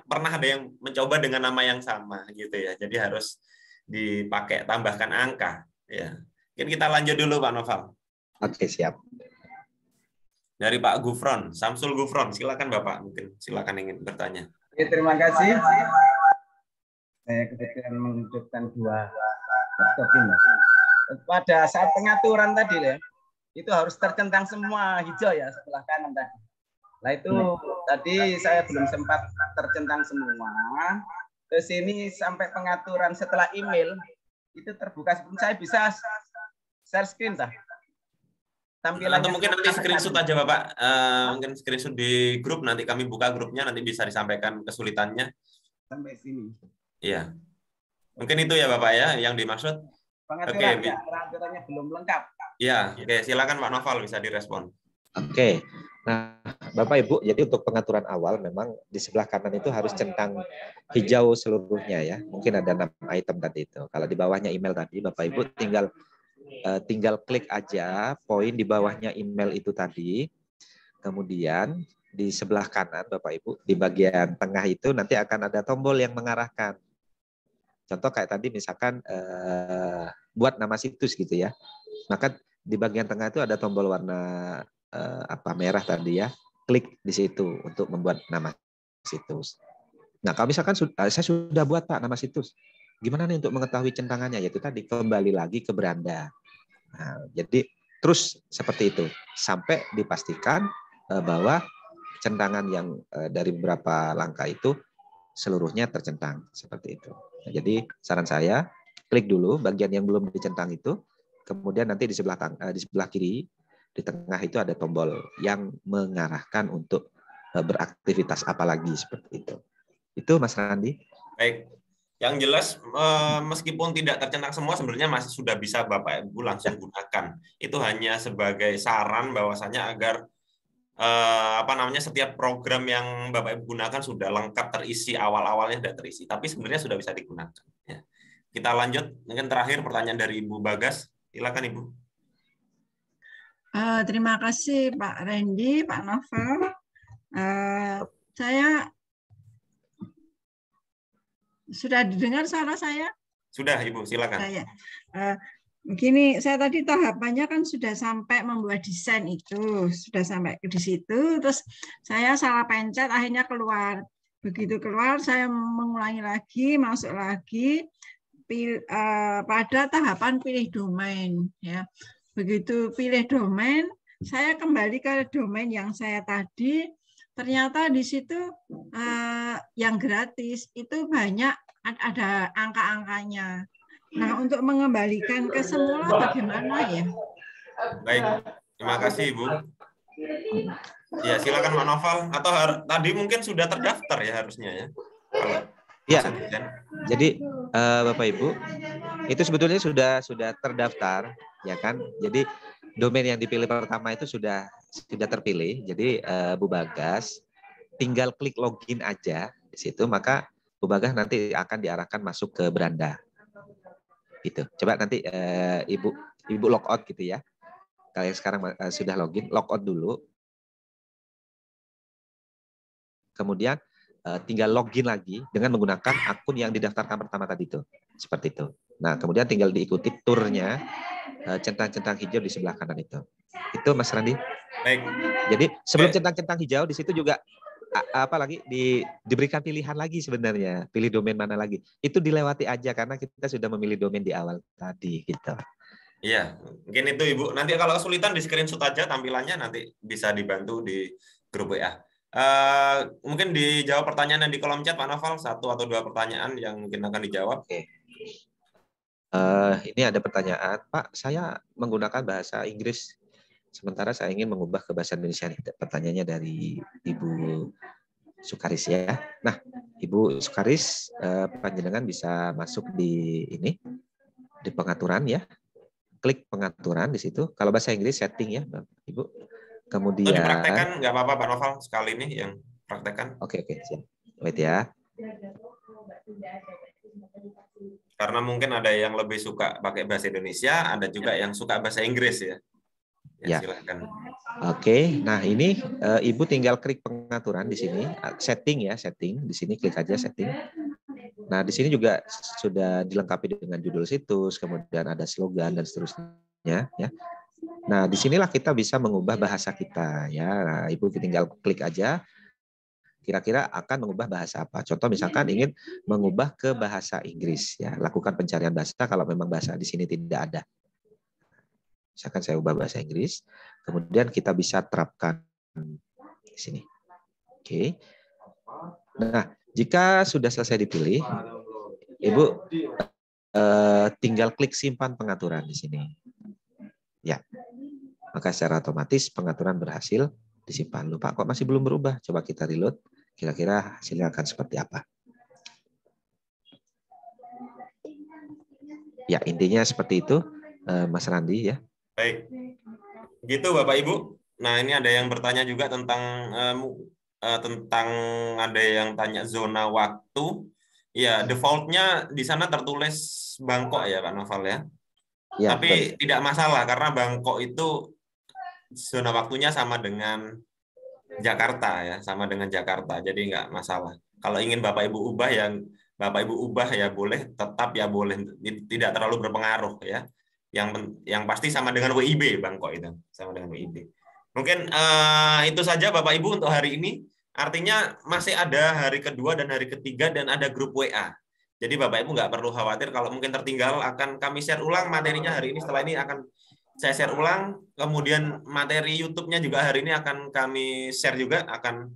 pernah ada yang mencoba dengan nama yang sama gitu ya. Jadi harus dipakai tambahkan angka ya. Mungkin kita lanjut dulu Pak Noval. Oke, siap. Dari Pak Gufron, Samsul Gufron, silakan Bapak, mungkin silakan ingin bertanya. Oke, terima kasih. Saya kebetulan menghidupkan 2 laptop ini. Pada saat pengaturan tadi ya, itu harus tercentang semua hijau ya sebelah kanan tadi. Nah itu tadi saya belum sempat tercentang semua. Ke sini sampai pengaturan setelah email itu terbuka. Saya bisa share screen dah. Tampilan atau mungkin nanti screenshot aja Bapak, mungkin screenshot di grup, nanti kami buka grupnya, nanti bisa disampaikan kesulitannya. Sampai sini. Iya. Mungkin itu ya Bapak ya yang dimaksud. Pengaturannya belum lengkap. Ya, oke, silakan Pak Noval bisa direspon. Oke. Nah, Bapak Ibu, jadi untuk pengaturan awal memang di sebelah kanan itu harus centang hijau seluruhnya ya. Mungkin ada 6 item tadi itu. Kalau di bawahnya email tadi, Bapak Ibu tinggal klik aja poin di bawahnya email itu tadi. Kemudian di sebelah kanan Bapak Ibu, di bagian tengah itu nanti akan ada tombol yang mengarahkan. Contoh kayak tadi misalkan buat nama situs gitu ya. Maka di bagian tengah itu ada tombol warna merah tadi ya. Klik di situ untuk membuat nama situs. Nah, kalau misalkan saya sudah buat Pak nama situs. Gimana nih untuk mengetahui centangannya? Yaitu tadi kembali lagi ke beranda. Nah, jadi terus seperti itu sampai dipastikan bahwa centangan yang dari beberapa langkah itu seluruhnya tercentang seperti itu. Nah, jadi saran saya klik dulu bagian yang belum dicentang itu, kemudian nanti di sebelah kiri di tengah itu ada tombol yang mengarahkan untuk beraktivitas apa lagi seperti itu. Itu Mas Randi. Baik. Yang jelas meskipun tidak tercentang semua sebenarnya masih sudah bisa Bapak Ibu langsung gunakan. Itu hanya sebagai saran bahwasanya agar setiap program yang Bapak Ibu gunakan sudah lengkap terisi, awal-awalnya sudah terisi, tapi sebenarnya sudah bisa digunakan ya. Kita lanjut, mungkin terakhir pertanyaan dari Ibu Bagas. Silakan Ibu. Terima kasih Pak Randy, Pak Novel. Saya sudah didengar suara saya? Sudah Ibu, silakan. Begini, saya tadi tahapannya kan sudah sampai membuat desain itu, sudah sampai di situ, terus saya salah pencet, akhirnya keluar. Begitu keluar, saya mengulangi lagi, masuk lagi pada tahapan pilih domain. Ya, begitu pilih domain, saya kembali ke domain yang saya tadi. Ternyata di situ yang gratis itu banyak ada angka-angkanya. Nah, untuk mengembalikan ke semula bagaimana ya? Baik, terima kasih Ibu. Ya, silakan Pak Noval. Atau tadi mungkin sudah terdaftar ya harusnya ya? Iya. Jadi Bapak Ibu, itu sebetulnya sudah terdaftar, ya kan? Jadi domain yang dipilih pertama itu sudah terpilih. Jadi Bu Bagas tinggal klik login aja di situ, maka Bu Bagas nanti akan diarahkan masuk ke beranda. Gitu. Coba nanti Ibu logout gitu ya. Kalau yang sekarang sudah login, logout dulu. Kemudian tinggal login lagi dengan menggunakan akun yang didaftarkan pertama tadi itu. Seperti itu. Nah, kemudian tinggal diikuti turnya centang-centang hijau di sebelah kanan itu. Itu Mas Randi. Baik. Jadi sebelum centang-centang hijau di situ juga diberikan pilihan lagi sebenarnya, pilih domain mana lagi. Itu dilewati aja karena kita sudah memilih domain di awal tadi gitu. Iya, mungkin itu Ibu. Nanti kalau kesulitan di screenshot aja tampilannya, nanti bisa dibantu di grup WA. Mungkin dijawab pertanyaan yang di kolom chat Pak Noval, 1 atau 2 pertanyaan yang mungkin akan dijawab. Oke. Ini ada pertanyaan, Pak, saya menggunakan bahasa Inggris sementara saya ingin mengubah ke bahasa Indonesia. Pertanyaannya dari Ibu Sukaris ya. Nah, Ibu Sukaris, panjenengan bisa masuk di pengaturan ya. Klik pengaturan di situ. Kalau bahasa Inggris setting ya, Ibu. Kemudian dipraktekkan nggak apa-apa Pak Noval sekali ini yang praktekkan. Oke, siap. Wait ya. Karena mungkin ada yang lebih suka pakai bahasa Indonesia, ada juga yang suka bahasa Inggris ya. Ya. Silakan. Oke, nah ini Ibu tinggal klik pengaturan di sini, setting ya, setting. Di sini klik aja setting. Nah, di sini juga sudah dilengkapi dengan judul situs, kemudian ada slogan dan seterusnya ya. Nah, disinilah kita bisa mengubah bahasa kita ya. Nah, Ibu tinggal klik aja. Kira-kira akan mengubah bahasa apa? Contoh misalkan ingin mengubah ke bahasa Inggris ya, lakukan pencarian bahasa kalau memang bahasa di sini tidak ada. Misalkan saya ubah bahasa Inggris, kemudian kita bisa terapkan di sini. Oke. Nah, jika sudah selesai dipilih, Ibu tinggal klik simpan pengaturan di sini. Ya. Maka secara otomatis pengaturan berhasil disimpan. Lupa kok masih belum berubah. Coba kita reload. Kira-kira hasilnya akan seperti apa? Ya, intinya seperti itu, Mas Randi ya. Baik. Gitu Bapak Ibu. Nah, ini ada yang bertanya juga tentang ada yang tanya zona waktu. Ya, defaultnya di sana tertulis Bangkok ya Pak Noval ya. Ya, tapi betul. tidak masalah karena Bangkok itu zona waktunya sama dengan Jakarta ya, sama dengan Jakarta. Jadi nggak masalah. Kalau ingin Bapak Ibu ubah Bapak Ibu ubah ya boleh, tetap ya boleh, tidak terlalu berpengaruh ya. Yang pasti sama dengan WIB Bangkok itu, sama dengan WIB. Mungkin itu saja Bapak Ibu untuk hari ini. Artinya masih ada hari kedua dan hari ketiga dan ada grup WA. Jadi Bapak Ibu nggak perlu khawatir kalau mungkin tertinggal, akan kami share ulang materinya hari ini. Setelah ini akan saya share ulang, kemudian materi YouTube-nya juga hari ini akan kami share juga, akan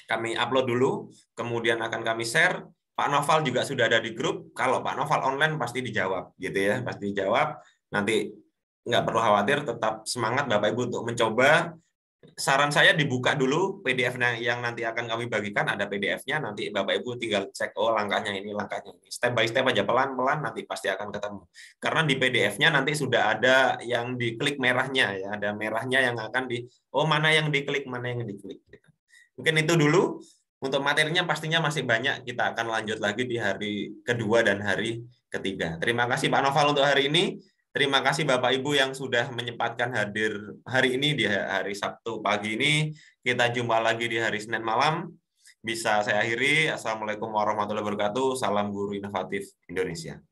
kami upload dulu, kemudian akan kami share. Pak Noval juga sudah ada di grup. Kalau Pak Noval online pasti dijawab, gitu ya, pasti dijawab. Nanti nggak perlu khawatir, tetap semangat Bapak Ibu untuk mencoba. Saran saya dibuka dulu PDF-nya yang nanti akan kami bagikan, ada PDF-nya, nanti Bapak Ibu tinggal cek, oh langkahnya ini, step by step aja, pelan-pelan nanti pasti akan ketemu. Karena di PDF-nya nanti sudah ada yang diklik merahnya ya, ada merahnya yang akan mana yang diklik, mana yang diklik. Mungkin itu dulu. Untuk materinya pastinya masih banyak, kita akan lanjut lagi di hari kedua dan hari ketiga. Terima kasih Pak Noval untuk hari ini. Terima kasih Bapak Ibu yang sudah menyempatkan hadir hari ini di hari Sabtu pagi ini. Kita jumpa lagi di hari Senin malam. Bisa saya akhiri. Assalamualaikum warahmatullahi wabarakatuh. Salam Guru Inovatif Indonesia.